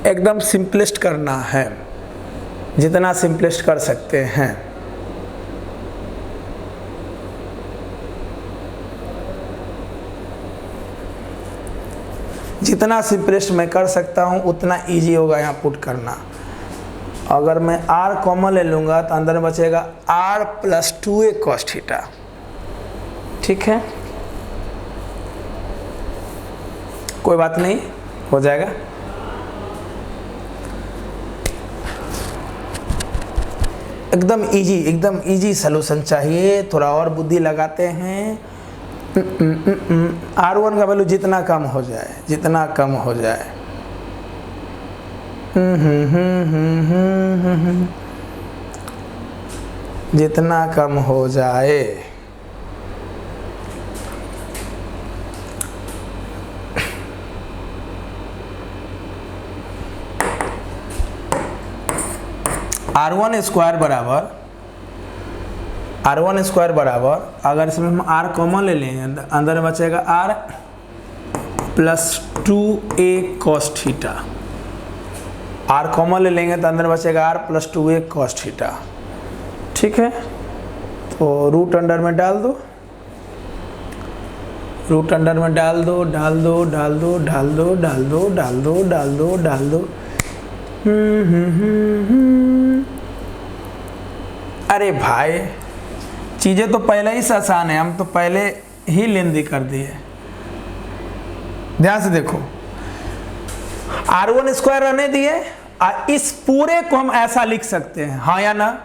एकदम सिंपलेस्ट करना है, जितना सिंपलेस्ट कर सकते हैं। जितना सिंपलेस्ट मैं कर सकता हूं उतना इजी होगा यहाँ पुट करना। अगर मैं R कॉमन ले लूँगा तो अंदर में बचेगा R plus 2A cos theta. ठीक है, कोई बात नहीं, हो जाएगा। एकदम इजी सलूशन चाहिए, थोड़ा और बुद्धि लगाते हैं। R1 का वैल्यू जितना कम हो जाए, जितना कम हो जाए। R1 स्क्वायर बराबर अगर इसमें हम R कॉमन ले लेंगे, अंदर में बचेगा R plus 2a cos theta. R common ले लेंगे तो अंदर बचेगा R plus 2a cos theta. ठीक है, तो रूट अंडर में डाल दो, रूट अंडर में डाल दो, डाल दो, डाल दो, डाल दो, डाल दो, डाल दो, डाल दो, डाल दो। अरे भाई चीज़ें तो पहले ही से आसान है, हम तो पहले ही लेंदी कर दिए। ध्यान से देखो, R1 स्क्वायर रहने दिए, इस पूरे को हम ऐसा लिख सकते हैं, हाँ या ना।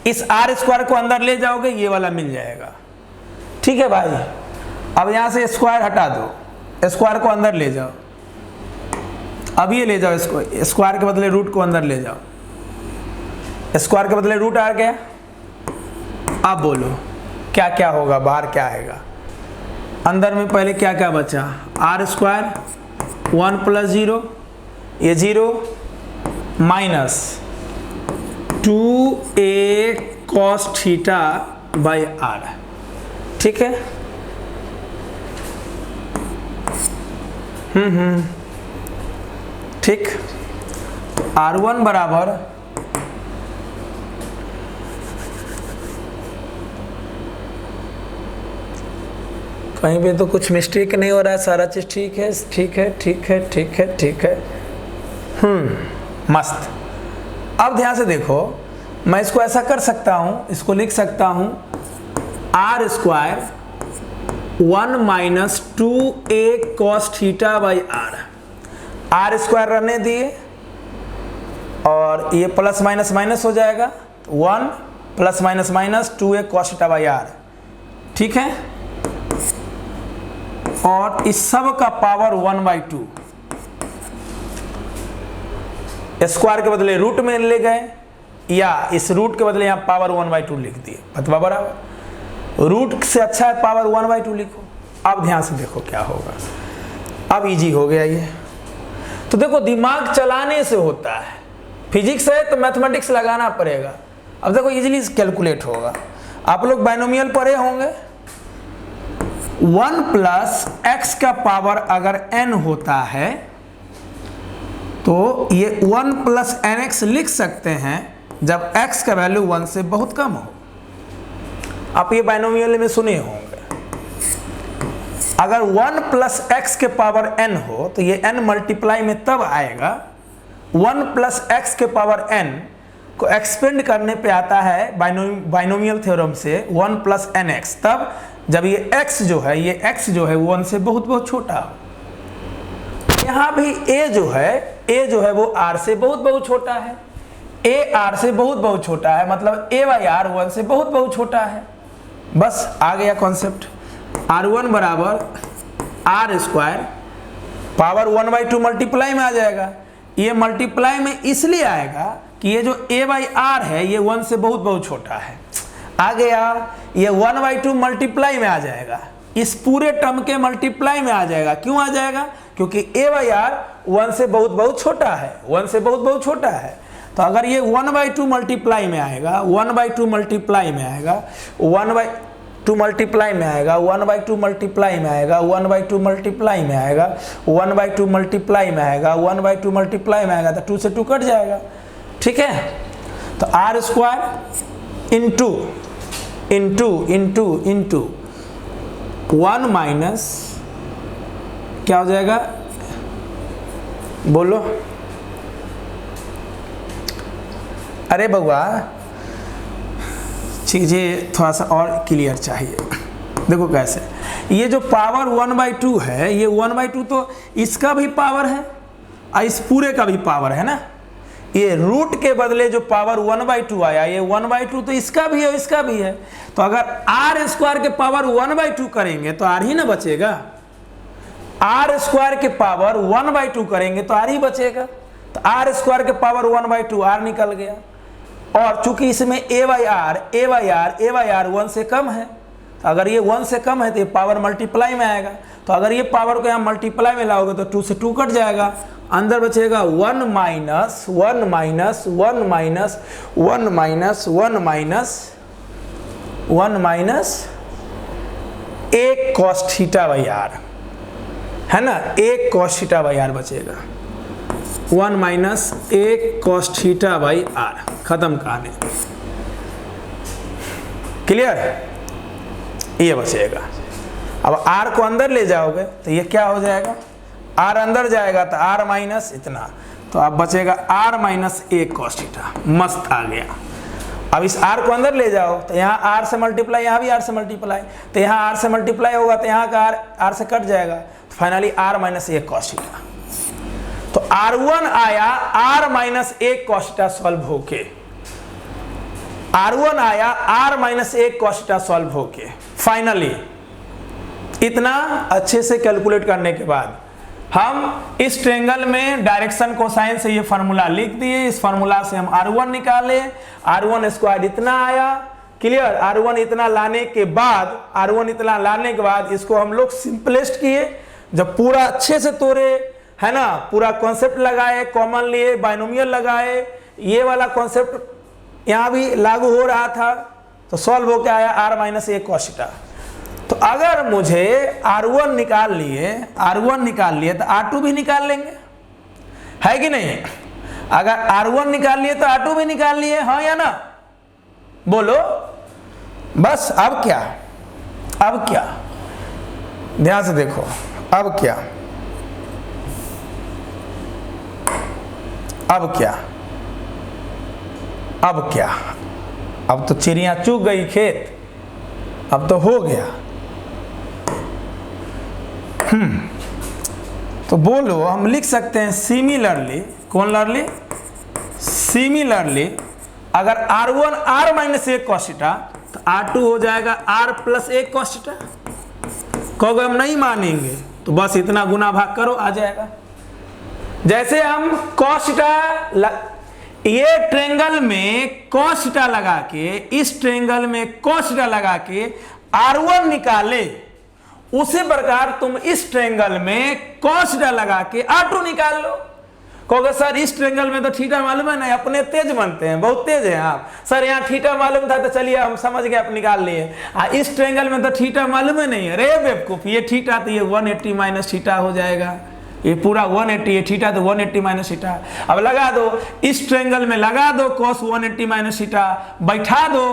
इस R स्क्वायर को अंदर ले जाओगे ये वाला मिल जाएगा। ठीक है भाई, अब यहां से स्क्वायर हटा दो, स्क्वायर को अंदर ले जाओ, अब ये ले जाओ इसको, स्क्वायर के बदले रूट को अंदर ले जाओ, स्क्वायर के बदले रूट आ गया। अब बोलो क्या क्या होगा, बाहर क्या आएगा। अंदर में पहले क्या क्या बचा, R स्क्वायर 1 प्लस 0, ये 0 minus 2a cos theta by R। ठीक है, ठीक। R1 बराबर कहीं पे तो कुछ मिस्टेक नहीं हो रहा है, सारा चीज़ ठीक है, ठीक है, ठीक है, ठीक है, ठीक है। मस्त। अब ध्यान से देखो, मैं इसको ऐसा कर सकता हूँ, इसको लिख सकता हूँ R square 1 minus 2a cos theta by R square रहने दिए और ये प्लस माइनस माइनस हो जाएगा, 1 plus minus minus 2a cos theta by R। ठीक है, और इस सब का पावर 1/2, स्क्वायर के बदले रूट में ले गए या इस रूट के बदले यहाँ पावर 1/2 लिख दिए, बतवा बराबर। रूट से अच्छा है पावर 1/2 लिखो। अब ध्यान से देखो क्या होगा, अब इजी हो गया ये। तो देखो दिमाग चलाने से होता है, फिजिक्स है तो मैथमेटिक्स लगाना पड़ेगा। अब देखो इजीली कैलकुलेट होगा। आप लोग बाइनोमियल पढ़े होंगे, 1 प्लस एक्स का पावर अगर n होता है तो ये 1 प्लस nx लिख सकते हैं जब x का वैल्यू 1 से बहुत कम हो। आप ये बाइनोमियल में सुने होंगे, अगर 1 प्लस एक्स के पावर n हो तो ये n मल्टीप्लाई में तब आएगा, 1 प्लस एक्स के पावर n को एक्सपेंड करने पे आता है बाइनोमियल थ्योरम से 1 प्लस nx, तब जब ये x जो है, ये x जो है 1 से बहुत बहुत छोटा हो। यहाँ भी a जो है वो r से बहुत बहुत छोटा है, a r से बहुत बहुत छोटा है, मतलब a बाई r 1 से बहुत बहुत छोटा है। बस आ गया कॉन्सेप्ट। R1 बराबर R स्क्वायर पावर 1/2 मल्टीप्लाई में आ जाएगा। ये मल्टीप्लाई में इसलिए आएगा कि ये जो a बाई r है ये 1 से बहुत बहुत छोटा है। आ गया, ये 1/2 मल्टीप्लाई में आ जाएगा, इस पूरे टर्म के मल्टीप्लाई में आ जाएगा। क्यों आ जाएगा? क्योंकि a बाई r 1 से बहुत बहुत छोटा है, 1 से बहुत बहुत छोटा है। तो अगर ये 1/2 मल्टीप्लाई में आएगा, 1/2 मल्टीप्लाई में आएगा, 1/2 मल्टीप्लाई में आएगा, 1/2 मल्टीप्लाई में आएगा, 1/2 मल्टीप्लाई में आएगा, 1/2 मल्टीप्लाई में आएगा, 1/2 मल्टीप्लाई में आएगा, तो 2 से 2 कट जाएगा। ठीक है, तो R स्क्वायर इंटू 1 माइनस क्या हो जाएगा, बोलो। अरे बउआ चीज़ें थोड़ा सा और क्लियर चाहिए। देखो कैसे, ये जो पावर 1/2 है, ये 1/2 तो इसका भी पावर है और इस पूरे का भी पावर है ना। ये रूट के बदले जो पावर 1/2 आया, ये 1/2 तो इसका भी है, इसका भी है। तो अगर R स्क्वायर के पावर 1/2 करेंगे तो R ही ना बचेगा। R स्क्वायर के पावर 1/2 करेंगे तो R ही बचेगा। तो R स्क्वायर के पावर 1/2 R निकल गया। और चूंकि इसमें a बाई आर 1 से कम है, तो अगर ये 1 से कम है तो ये पावर मल्टीप्लाई में आएगा। तो अगर ये पावर को यहाँ मल्टीप्लाई में लाओगे तो 2 से 2 कट जाएगा, अंदर बचेगा 1 minus 1 minus 1 minus 1 minus 1 minus 1 minus 1 cos theta by R, है ना, 1 cos थीटा बाई आर बचेगा, 1 minus 1 cos theta by R, खत्म कहानी। क्लियर, ये बचेगा। अब r को अंदर ले जाओगे तो ये क्या हो जाएगा, r अंदर जाएगा तो r माइनस इतना, तो अब बचेगा r माइनस 1 cos थीटा। मस्त आ गया। अब इस r को अंदर ले जाओ तो यहाँ r से मल्टीप्लाई, यहाँ भी r से मल्टीप्लाई, तो यहाँ r से मल्टीप्लाई होगा तो यहाँ का r से कट जाएगा, तो finally r minus 1 cos theta. तो r1 आया r minus 1 cos theta solve होके, R1 आया r minus 1 cos theta solve होके। फाइनली इतना अच्छे से कैलकुलेट करने के बाद हम इस ट्रायंगल में डायरेक्शन कोसाइन से ये फार्मूला लिख दिए। इस फार्मूला से हम R1 निकाले, R1 स्क्वायर इतना आया। क्लियर, R1 इतना लाने के बाद इसको हम लोग सिंपलेस्ट किए। जब पूरा अच्छे से तोड़े, है ना, पूरा कॉन्सेप्ट लगाए, कॉमन लिए, बाइनोमियल लगाए, ये वाला कॉन्सेप्ट यहाँ भी लागू हो रहा था, तो सॉल्व होकर आया r माइनस 1 cos थीटा। तो अगर मुझे R1 निकाल लिए तो R2 भी निकाल लेंगे, है कि नहीं? अगर R1 निकाल लिए तो R2 भी निकाल लिए, हाँ या ना? बोलो बस। अब क्या ध्यान से देखो, अब क्या, अब तो चिड़िया चुग गई खेत, अब तो हो गया। तो बोलो, हम लिख सकते हैं सिमिलरली, सिमिलरली अगर R1 r minus 1 cos theta तो R2 हो जाएगा r प्लस 1 cos थीटा। कहोगे हम नहीं मानेंगे, तो बस इतना गुना भाग करो, आ जाएगा। जैसे हम cos थीटा, ये ट्रायंगल में cos थीटा लगा के, इस ट्रायंगल में cos थीटा लगा के R1 निकाले, उसी प्रकार तुम इस ट्रायंगल में cos थीटा लगा के R2 निकाल लो। कहोगे सर इस ट्रायंगल में तो थीटा मालूम है नहीं, अपने तेज बनते हैं, बहुत तेज हैं आप। सर यहाँ थीटा मालूम था तो चलिए हम समझ गए, आप निकाल लिए। इस ट्रायंगल में तो थीटा मालूम है नहीं, अरे बेवकूफ, ये थीटा तो ये 180 माइनस थीटा हो जाएगा, ये पूरा 180, ये थीटा तो 180 माइनस थीटा। अब लगा दो, इस ट्रायंगल में लगा दो cos 180 माइनस थीटा, बैठा दो,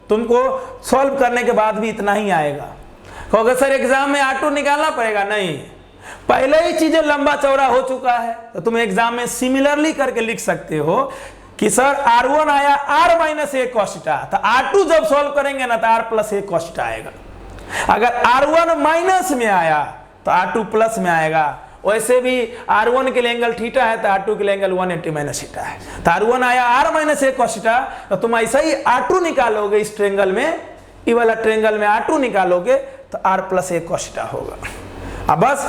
तुमको सॉल्व करने के बाद भी इतना ही आएगा। कहोगे सर एग्जाम में R2 निकालना पड़ेगा, नहीं, पहले ही चीजें लंबा चौड़ा हो चुका है, तो तुम एग्जाम में सिमिलरली करके लिख सकते हो कि सर R1 आया r माइनस 1 cos थीटा, तो R2 जब सॉल्व करेंगे ना तो r प्लस 1 cos थीटा आएगा। अगर R1 माइनस में आया तो R2 प्लस में आएगा। वैसे भी R1 के लिए एंगल थीटा है तो R2 के लिए एंगल 180 माइनस थीटा है। तो R1 आया r माइनस 1 cos थीटा, तो तुम ऐसा ही R2 निकालोगे इस ट्रायंगल में, ये वाला ट्रायंगल में R2 निकालोगे तो r प्लस 1 cos थीटा होगा। अब बस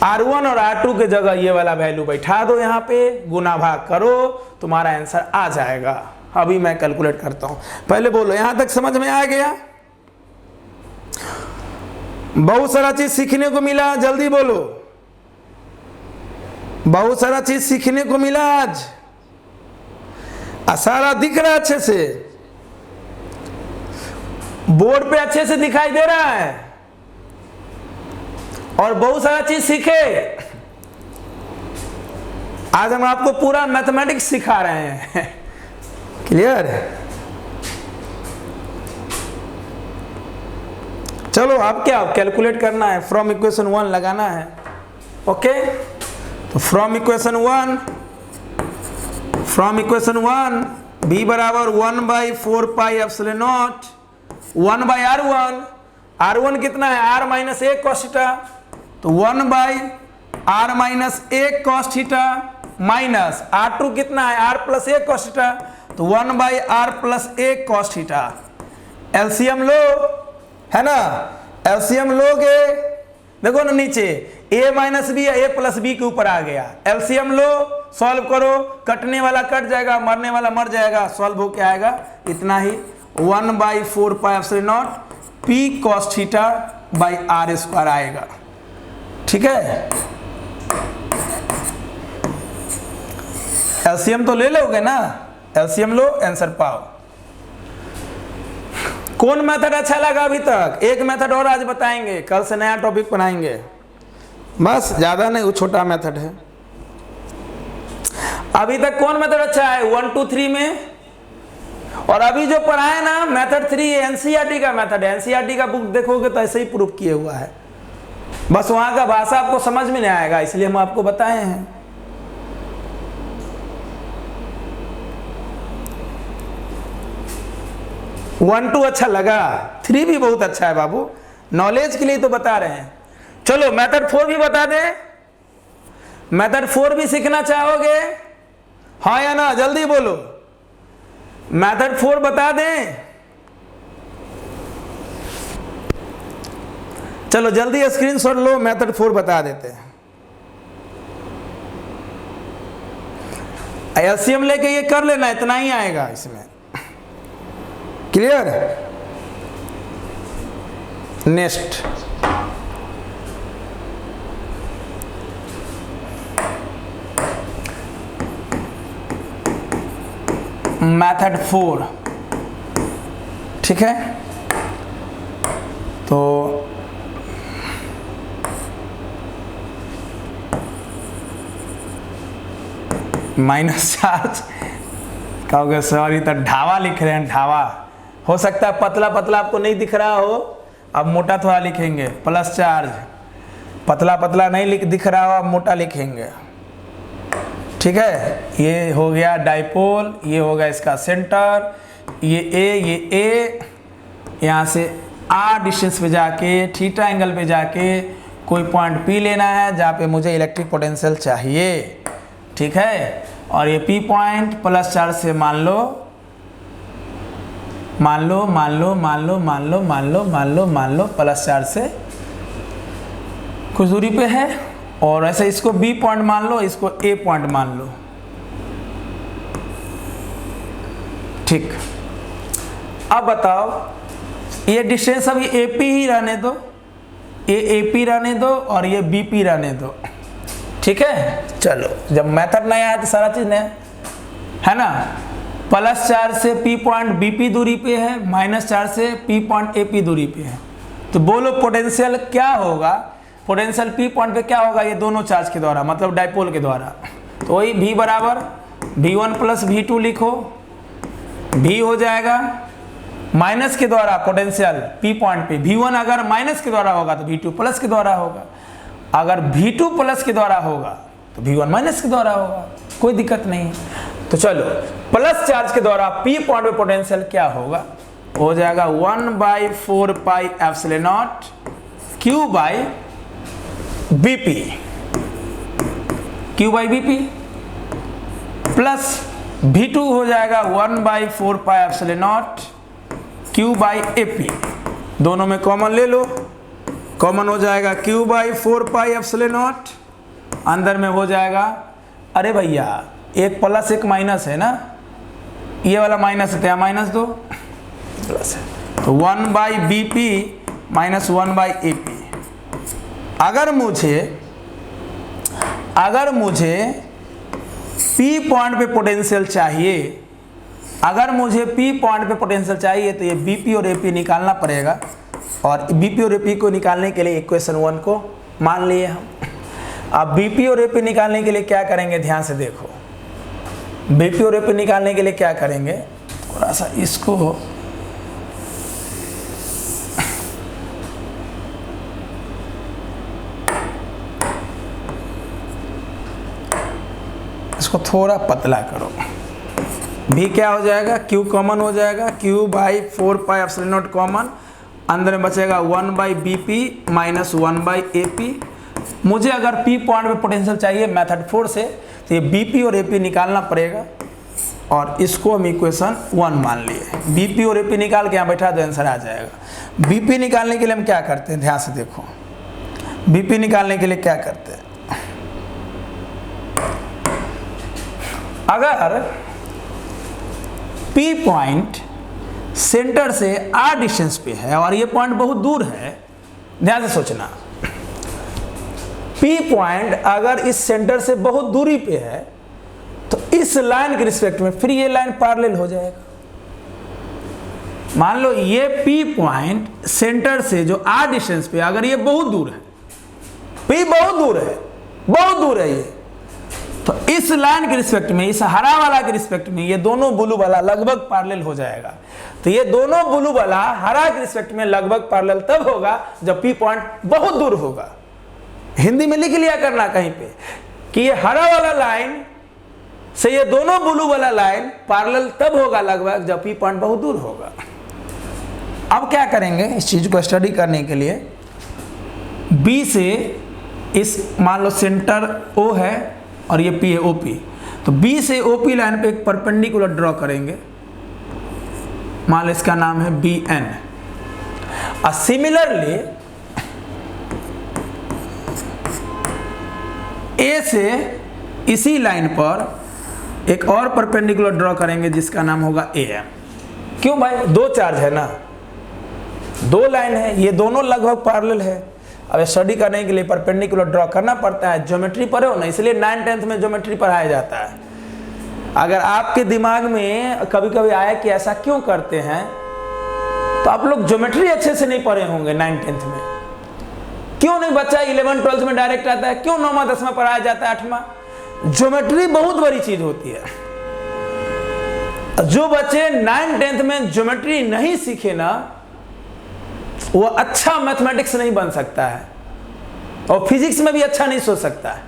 R1 और R2 के जगह ये वाला वैल्यू बैठा दो, यहाँ पे गुना भाग करो, तुम्हारा आंसर आ जाएगा। अभी मैं कैलकुलेट करता हूं, पहले बोलो यहां तक समझ में आ गया? बहुत सारा चीज सीखने को मिला, जल्दी बोलो। बहुत सारा चीज सीखने को मिला आज, सारा दिख रहा है अच्छे से, बोर्ड पे अच्छे से दिखाई दे रहा है, और बहुत सारा चीज सीखे। आज हम आपको पूरा मैथमेटिक्स सिखा रहे हैं। क्लियर? चलो अब क्या कैलकुलेट करना है, फ्रॉम इक्वेशन 1 लगाना है। ओके, तो फ्रॉम इक्वेशन 1 b बराबर 1/4 pi epsilon not 1/r1। r1 कितना है, r माइनस 1 cos थीटा, तो 1/r minus 1 cos theta minus r2 कितना है, r प्लस 1 cos थीटा, तो 1/r plus 1 cos theta. LCM लो, है ना, एलसीएम लोगे, देखो ना नीचे a माइनस बी या a प्लस बी के ऊपर आ गया। एलसीएम लो, सॉल्व करो, कटने वाला कट जाएगा, मरने वाला मर जाएगा, सॉल्व हो क्या आएगा, इतना ही 1/4 pi epsilon naught P cos theta by R square आएगा। ठीक है, एलसीएम तो ले लोगे ना, एलसीएम लो, आंसर पाओ। कौन मेथड अच्छा लगा अभी तक? एक मेथड और आज बताएंगे, कल से नया टॉपिक बनाएंगे, बस ज्यादा नहीं, वो छोटा मेथड है। अभी तक कौन मेथड अच्छा है 1 2 3 में? और अभी जो पढ़ाए ना मेथड 3 एनसीईआरटी का मेथड है, एनसीईआरटी का बुक देखोगे तो ऐसे ही प्रूफ किए हुआ है, बस वहां का भाषा आपको समझ में नहीं आएगा, इसलिए हम आपको बताए हैं। वन टू अच्छा लगा, 3 भी बहुत अच्छा है बाबू, नॉलेज के लिए तो बता रहे हैं। चलो मेथड 4 भी बता दे, मेथड 4 भी सीखना चाहोगे? हाँ या ना, जल्दी बोलो, मेथड 4 बता दें? चलो जल्दी स्क्रीनशॉट लो, मेथड 4 बता देते हैं। एलसीएम लेके ये कर लेना, इतना ही आएगा इसमें, क्लियर? नेक्स्ट मेथड 4, ठीक है, तो माइनस चार्ज कहोगे सॉरी, तो ढावा लिख रहे हैं, ढावा हो सकता है पतला पतला आपको नहीं दिख रहा हो, अब मोटा थोड़ा लिखेंगे, प्लस चार्ज, पतला पतला नहीं दिख रहा हो, अब मोटा लिखेंगे, ठीक है। ये हो गया डाइपोल, ये हो गया इसका सेंटर, ये ए, यहाँ से आर डिस्टेंस पे जाके थीटा एंगल पे जाके कोई पॉइंट पी लेना है जहाँ पे मुझे इलेक्ट्रिक पोटेंशियल चाहिए, ठीक है। और ये पी पॉइंट प्लस चार्ज से मान लो प्लस चार्ज से कुछ दूरी पे है, और ऐसे इसको बी पॉइंट मान लो, इसको ए पॉइंट मान लो, ठीक। अब बताओ ये डिस्टेंस अभी एपी ही रहने दो, ये एपी रहने दो और ये बीपी रहने दो, ठीक है। चलो जब मेथड नया है तो सारा चीज नया है ना। प्लस चार्ज से पी पॉइंट बीपी दूरी पे है, माइनस चार्ज से पी पॉइंट एपी दूरी पे है, तो बोलो पोटेंशियल क्या होगा, पोटेंशियल पी पॉइंट पे क्या होगा, ये दोनों चार्ज के द्वारा, मतलब डाइपोल के द्वारा, तो वही V बराबर V1 प्लस V2 लिखो, V हो जाएगा माइनस के द्वारा पोटेंशियल पी पॉइंट पे, V1 अगर माइनस के द्वारा होगा तो V2 प्लस के द्वारा होगा, अगर V2 प्लस के द्वारा होगा तो V1 माइनस के द्वारा होगा, कोई दिक्कत नहीं है। तो चलो प्लस चार्ज के द्वारा पी पॉइंट पे पोटेंशियल क्या होगा, हो जाएगा 1/4 pi epsilon not Q by BP, Q by BP plus V2 हो जाएगा 1/4 pi epsilon not Q by AP, दोनों में कॉमन ले लो, कॉमन हो जाएगा Q by 4 pi epsilon not, अंदर में हो जाएगा, अरे भैया एक प्लस एक माइनस है ना, ये वाला माइनस है, माइनस दो प्लस है, तो 1/BP माइनस 1/AP। अगर मुझे P पॉइंट पे पोटेंशियल चाहिए, अगर मुझे P पॉइंट पे पोटेंशियल चाहिए तो ये BP और AP निकालना पड़ेगा, और BP और AP को निकालने के लिए इक्वेशन 1 को मान लिए हम। अब BP और AP निकालने के लिए क्या करेंगे, ध्यान से देखो, BP और AP निकालने के लिए क्या करेंगे, थोड़ा सा इसको थोड़ा पतला करो, भी क्या हो जाएगा, Q कॉमन हो जाएगा, Q by 4 pi epsilon not common, अंदर में बचेगा 1/BP माइनस 1/AP। मुझे अगर P पॉइंट पे पोटेंशियल चाहिए मेथड 4 से, तो ये BP और AP निकालना पड़ेगा, और इसको हम इक्वेशन 1 मान लिए। BP और AP निकाल के यहाँ बैठा तो आंसर आ जाएगा। BP निकालने के लिए हम क्या करते हैं, ध्यान से देखो, बीपी निकालने के लिए क्या करते हैं, अगर पी पॉइंट सेंटर से आर डिस्टेंस पे है और ये पॉइंट बहुत दूर है, ध्यान से सोचना, पी पॉइंट अगर इस सेंटर से बहुत दूरी पे है तो इस लाइन के रिस्पेक्ट में फिर ये लाइन पैरेलल हो जाएगा। मान लो ये पी पॉइंट सेंटर से जो आर डिस्टेंस पे अगर ये बहुत दूर है, पी बहुत दूर है ये, तो इस लाइन के रिस्पेक्ट में, इस हरा वाला के रिस्पेक्ट में ये दोनों ब्लू वाला लगभग पैरेलल हो जाएगा। तो ये दोनों ब्लू वाला हरा के रिस्पेक्ट में लगभग पैरेलल तब होगा जब पी पॉइंट बहुत दूर होगा। हिंदी में लिख लिया करना कहीं पे कि ये हरा वाला लाइन से ये दोनों ब्लू वाला लाइन पैरेलल तब होगा लगभग जब पी पॉइंट बहुत दूर होगा। अब क्या करेंगे इस चीज को स्टडी करने के लिए, बी से इस मान लो सेंटर ओ है और ये पी है ओपी, तो बी से ओपी लाइन पे एक परपेंडिकुलर ड्रॉ करेंगे, मान लो इसका नाम है बी एन। और सिमिलरली ए से इसी लाइन पर एक और परपेंडिकुलर ड्रॉ करेंगे जिसका नाम होगा ए एम। क्यों भाई, दो चार्ज है ना, दो लाइन है, ये दोनों लगभग पैरेलल है। अब स्टडी करने के लिए परपेंडिकुलर ड्रॉ करना पड़ता है, ज्योमेट्री पढ़े हो ना, इसलिए 9th-10th में ज्योमेट्री पढ़ाया जाता है। अगर आपके दिमाग में कभी कभी आया कि ऐसा क्यों करते हैं, तो आप लोग ज्योमेट्री अच्छे से नहीं पढ़े होंगे 9th-10th में। क्यों नहीं बच्चा 11th-12th में डायरेक्ट आता है, क्यों 9वां 10वां पढ़ाया जाता है 8वां? ज्योमेट्री बहुत बड़ी चीज होती है। जो बच्चे 9th-10th में ज्योमेट्री नहीं सीखे ना, वो अच्छा मैथमेटिक्स नहीं बन सकता है और फिजिक्स में भी अच्छा नहीं सोच सकता है।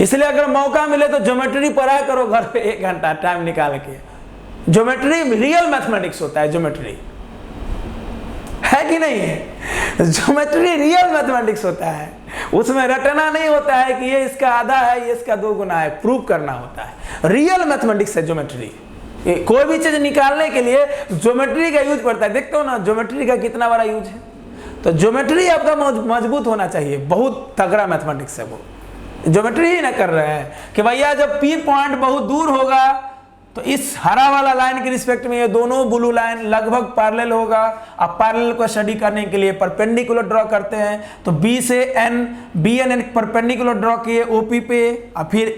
इसलिए अगर मौका मिले तो ज्योमेट्री पढ़ा करो घर पे 1 घंटा टाइम निकाल के। ज्योमेट्री रियल मैथमेटिक्स होता है, ज्योमेट्री है कि नहीं है? ज्योमेट्री रियल मैथमेटिक्स होता है, उसमें रटना नहीं होता है कि ये इसका आधा है, ये इसका 2 गुना है, प्रूव करना होता है। रियल मैथमेटिक्स है ज्योमेट्री। कोई भी चीज निकालने के लिए ज्योमेट्री का यूज पड़ता है। देखते हो ना ज्योमेट्री का कितना बड़ा यूज है। तो ज्योमेट्री आपका मजबूत होना चाहिए, बहुत तगड़ा मैथमेटिक्स है वो। ज्योमेट्री ही ना कर रहे हैं कि भैया जब पी पॉइंट बहुत दूर होगा तो इस हरा वाला लाइन के रिस्पेक्ट में ये दोनों ब्लू लाइन लगभग पैरेलल होगा। अब पैरेलल को स्टडी करने के लिए परपेंडिकुलर ड्रॉ करते हैं, तो बी से N, B N perpendicular draw किए ओपी पे, और फिर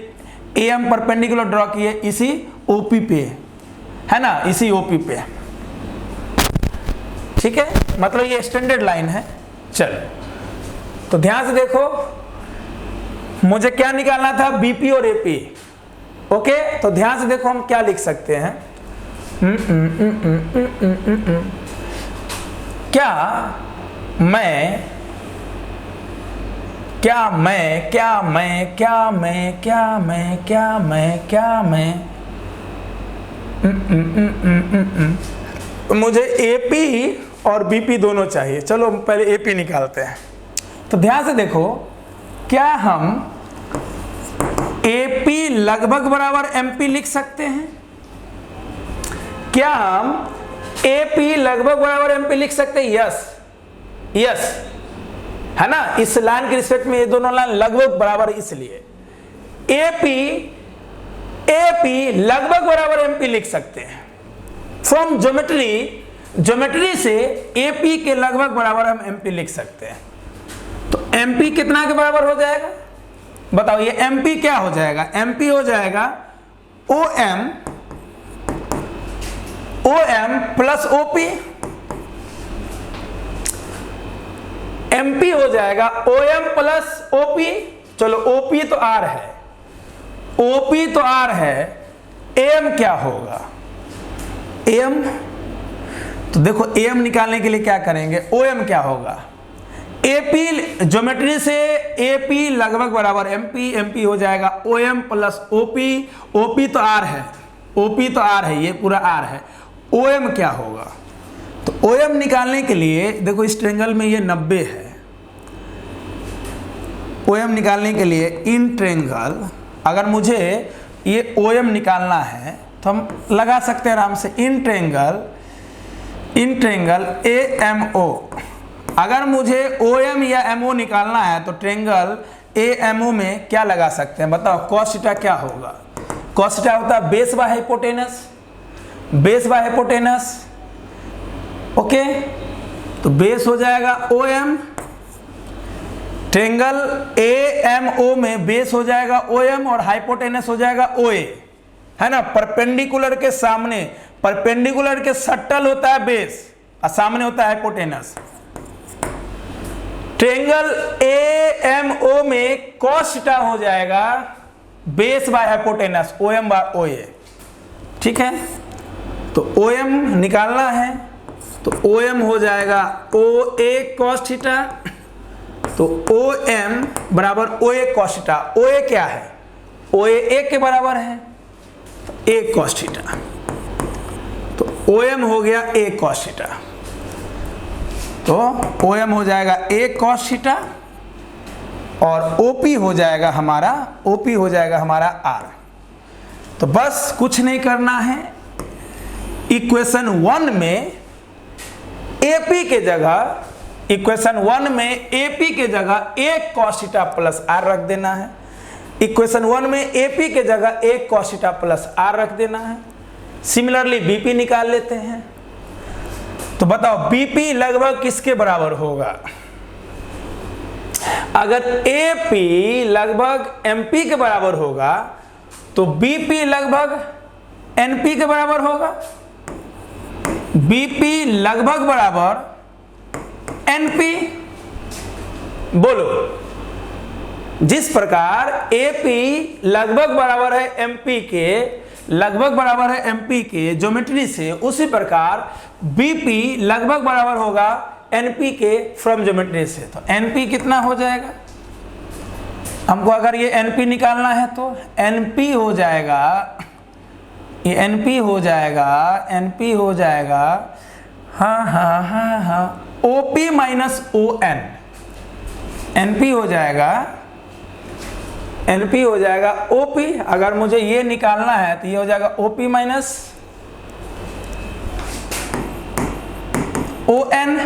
ए एम परपेंडिकुलर ड्रॉ किए इसी ओपी पे, है ना, इसी ओपी पे। ठीक है, मतलब ये स्टैंडर्ड लाइन है। चल तो ध्यान से देखो, मुझे क्या निकालना था, बीपी और एपी। ओके, तो ध्यान से देखो हम क्या लिख सकते हैं। क्या मैं मुझे एपी और बीपी दोनों चाहिए। चलो पहले एपी निकालते हैं। तो ध्यान से देखो, क्या हम एपी लगभग बराबर एमपी लिख सकते हैं? क्या हम एपी लगभग बराबर एमपी लिख सकते हैं? यस, है ना। इस लाइन के रिस्पेक्ट में ये दोनों लाइन लगभग बराबर, इसलिए एपी लगभग बराबर एमपी लिख सकते हैं। फ्रॉम ज्योमेट्री से एपी के लगभग बराबर हम एमपी लिख सकते हैं। तो एमपी कितना के बराबर हो जाएगा बताओ? ये एमपी क्या हो जाएगा? एमपी हो जाएगा ओएम प्लस ओपी। एमपी हो जाएगा ओएम प्लस ओपी। चलो ओपी तो आर है, ओपी तो आर है, एम क्या होगा? एम, तो देखो एम निकालने के लिए क्या करेंगे, ओएम क्या होगा? एपी, ज्योमेट्री से एपी लगभग बराबर एमपी, एमपी हो जाएगा ओएम प्लस ओपी। ओपी तो आर है, ओपी तो आर है, ये पूरा आर है। ओएम क्या होगा? तो ओएम निकालने के लिए देखो इस ट्रायंगल में ये 90 है। ओएम निकालने के लिए इन ट्रायंगल, अगर मुझे ये ओएम निकालना है तो हम लगा सकते हैं आराम से। In triangle A M O, अगर मुझे OM या MO निकालना है तो ट्रायंगल AMO में क्या लगा सकते हैं बताओ, cos थीटा क्या होगा? cos थीटा होता है base by hypotenuse, base by hypotenuse. Okay, तो बेस हो जाएगा OM, ट्रायंगल AMO में बेस हो जाएगा OM और हाइपोटेनस हो जाएगा OA, है ना। परपेंडिकुलर के सामने, परपेंडिकुलर के सट्टल होता है बेस और सामने होता है हाइपोटेनस। ट्रायंगल AMO में cos थीटा हो जाएगा base by hypotenuse OM by OA, ठीक है। तो OM निकालना है तो OM हो जाएगा OA cos थीटा, तो OM बराबर OA cos थीटा। OA क्या है? OA 1 के बराबर है, तो A cos थीटा, तो OM हो गया A cos थीटा, तो OM हो जाएगा A cos थीटा और OP हो जाएगा हमारा, OP हो जाएगा हमारा R। तो बस कुछ नहीं करना है, इक्वेशन 1 में AP के जगह, इक्वेशन 1 में AP के जगह A cos theta plus R रख देना है। इक्वेशन 1 में AP के जगह A cos theta plus R रख देना है। सिमिलरली BP निकाल लेते हैं, तो बताओ BP लगभग किसके बराबर होगा? अगर AP लगभग MP के बराबर होगा तो BP लगभग NP के बराबर होगा। BP लगभग बराबर NP, बोलो। जिस प्रकार AP लगभग बराबर है MP के, लगभग बराबर है MP के ज्योमेट्री से, उसी प्रकार BP लगभग बराबर होगा NP के फ्रॉम ज्योमेट्री से। तो NP कितना हो जाएगा? हमको अगर ये NP निकालना है तो NP हो जाएगा, ये NP हो जाएगा, NP हो जाएगा, हाँ OP माइनस ON, NP हो जाएगा, NP हो जाएगा OP। अगर मुझे ये निकालना है तो ये हो जाएगा OP माइनस ON।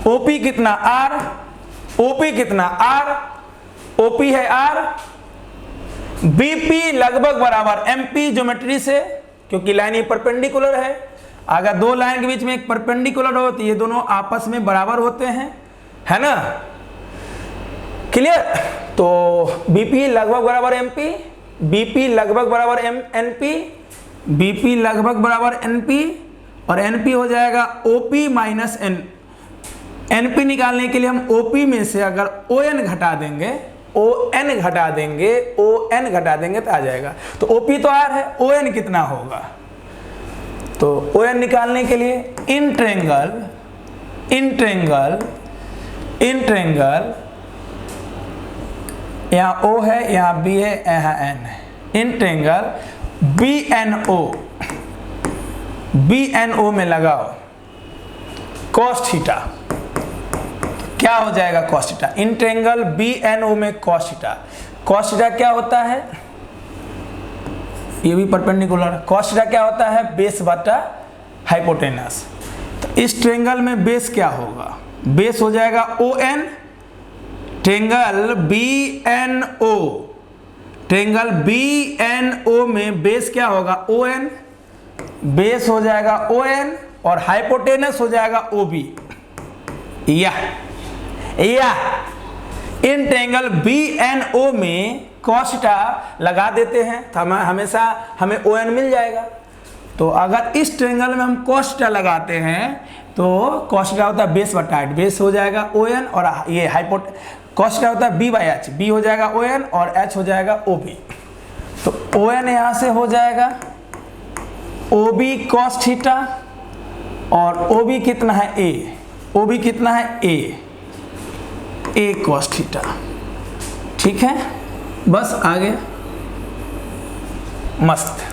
OP कितना R, OP कितना R, OP है R। BP लगभग बराबर MP ज्योमेट्री से, क्योंकि लाइन ये परपेंडिकुलर है। अगर दो लाइन के बीच में एक परपेंडिकुलर हो तो ये दोनों आपस में बराबर होते हैं, है ना, क्लियर। तो BP लगभग बराबर MP, BP लगभग बराबर NP, BP लगभग बराबर NP और NP हो जाएगा OP माइनस N। NP निकालने के लिए हम OP में से अगर ON घटा देंगे, ON घटा देंगे, ON घटा देंगे तो आ जाएगा। तो OP तो R है, ON कितना होगा? तो ON निकालने के लिए इन ट्रायंगल यहाँ O है, यहाँ B है, यहाँ N है। इन ट्रायंगल BNO में लगाओ cos थीटा, क्या हो जाएगा cos theta? In triangle BNO में cos थीटा, cos थीटा क्या होता है? ये भी परपेंडिकुलर। cos थीटा क्या होता है? बेस बटा हाइपोटेनस। तो इस ट्रायंगल में बेस क्या होगा? बेस हो जाएगा ON, triangle BNO, triangle BNO में बेस क्या होगा? ON, बेस हो जाएगा ON और हाइपोटेनस हो जाएगा OB। या इन ट्रायंगल BNO में cos थीटा लगा देते हैं तो हमेशा हमें ON मिल जाएगा। तो अगर इस ट्रायंगल में हम cos थीटा लगाते हैं तो cos थीटा होता है बेस बटा हाइट, बेस हो जाएगा ON और ये cos थीटा होता है B बाई H, B हो जाएगा ON और H हो जाएगा OB। तो ON यहाँ से हो जाएगा OB cos थीटा और OB कितना है? A, OB कितना है? A cos थीटा, ठीक है। बस आ गया, मस्त।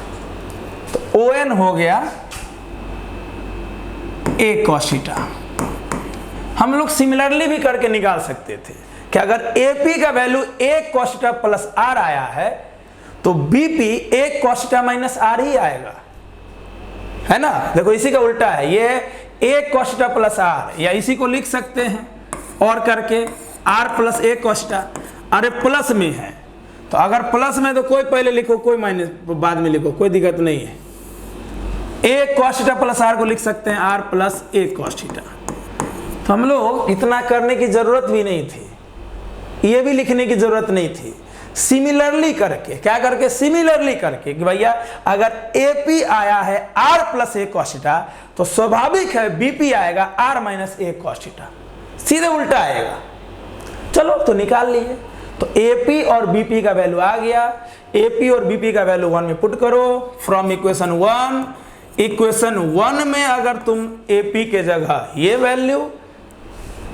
तो ON हो गया A cos थीटा। हम लोग सिमिलरली भी करके निकाल सकते थे कि अगर AP का value A cos theta plus R आया है तो BP A cos theta minus R ही आएगा, है ना। देखो इसी का उल्टा है, ये a cos theta plus r, या इसी को लिख सकते हैं और करके r plus a cos theta. अरे प्लस में है तो अगर प्लस में तो कोई पहले लिखो, कोई माइनस बाद में लिखो, कोई दिक्कत नहीं है। a cos theta plus r को लिख सकते हैं r plus a cos theta. तो हम लोग इतना करने की जरूरत भी नहीं थी, ये भी लिखने की जरूरत नहीं थी। सिमिलरली करके, क्या करके, सिमिलरली करके कि भैया अगर AP आया है r plus a cos theta तो स्वाभाविक है BP आएगा r minus a cos theta, सीधे उल्टा आएगा। चलो तो निकाल लिए। तो AP और BP का वैल्यू आ गया, AP और BP का वैल्यू 1 में पुट करो फ्रॉम इक्वेशन 1। इक्वेशन 1 में अगर तुम AP के जगह ये वैल्यू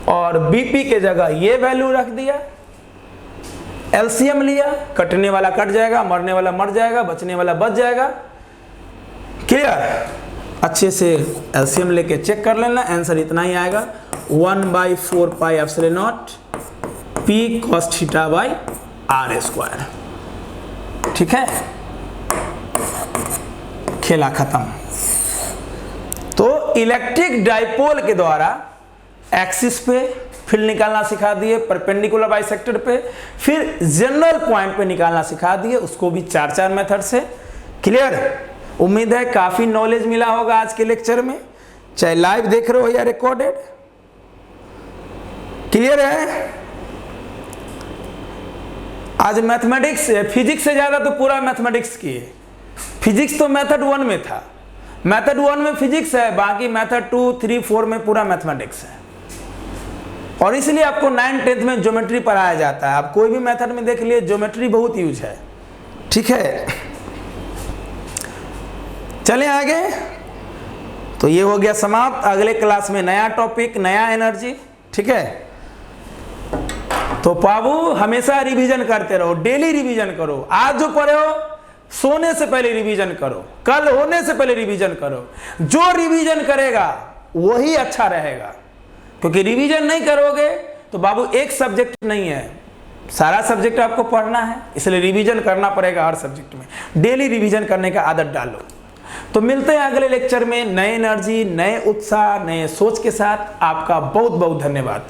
और BP के जगह ये वैल्यू रख दिया, एलसीएम लिया, कटने वाला कट जाएगा, मरने वाला मर जाएगा, बचने वाला बच जाएगा। क्लियर? अच्छे से एलसीएम लेके चेक कर लेना, आंसर इतना ही आएगा 1/4 pi epsilon naught P cos theta by r square. ठीक है, खेला खत्म। तो इलेक्ट्रिक डाइपोल के द्वारा एक्सिस पे फील्ड निकालना सिखा दिए, परपेंडिकुलर बाइसेक्टर पे, फिर जनरल पॉइंट पे निकालना सिखा दिए, उसको भी 4 मेथड से। क्लियर? उम्मीद है काफी नॉलेज मिला होगा आज के लेक्चर में, चाहे लाइव देख रहे हो या रिकॉर्डेड। क्लियर है? आज मैथमेटिक्स, फिजिक्स से ज्यादा तो पूरा मैथमेटिक्स की है। फिजिक्स तो मेथड 1 में था, मेथड 1 में फिजिक्स है, बाकी मेथड 2, 3, 4 में पूरा मैथमेटिक्स है। और इसलिए आपको 9, 10th में ज्योमेट्री पढ़ाया जाता है। आप कोई भी मेथड में देख लिए, ज्योमेट्री बहुत यूज है। ठीक है, चलें आगे। तो ये हो गया समाप्त। अगले क्लास में नया टॉपिक, नया एनर्जी। ठीक है, तो बाबू हमेशा रिवीजन करते रहो, डेली रिवीजन करो। आज जो पढ़े हो सोने से पहले रिवीजन करो, कल होने से पहले रिवीजन करो। जो रिवीजन करेगा वही अच्छा रहेगा, क्योंकि रिवीजन नहीं करोगे तो बाबू एक सब्जेक्ट नहीं है, सारा सब्जेक्ट आपको पढ़ना है, इसलिए रिवीजन करना पड़ेगा हर सब्जेक्ट में। डेली रिवीजन करने का आदत डालो। तो मिलते हैं अगले लेक्चर में नए एनर्जी, नए उत्साह, नए सोच के साथ। आपका बहुत बहुत धन्यवाद।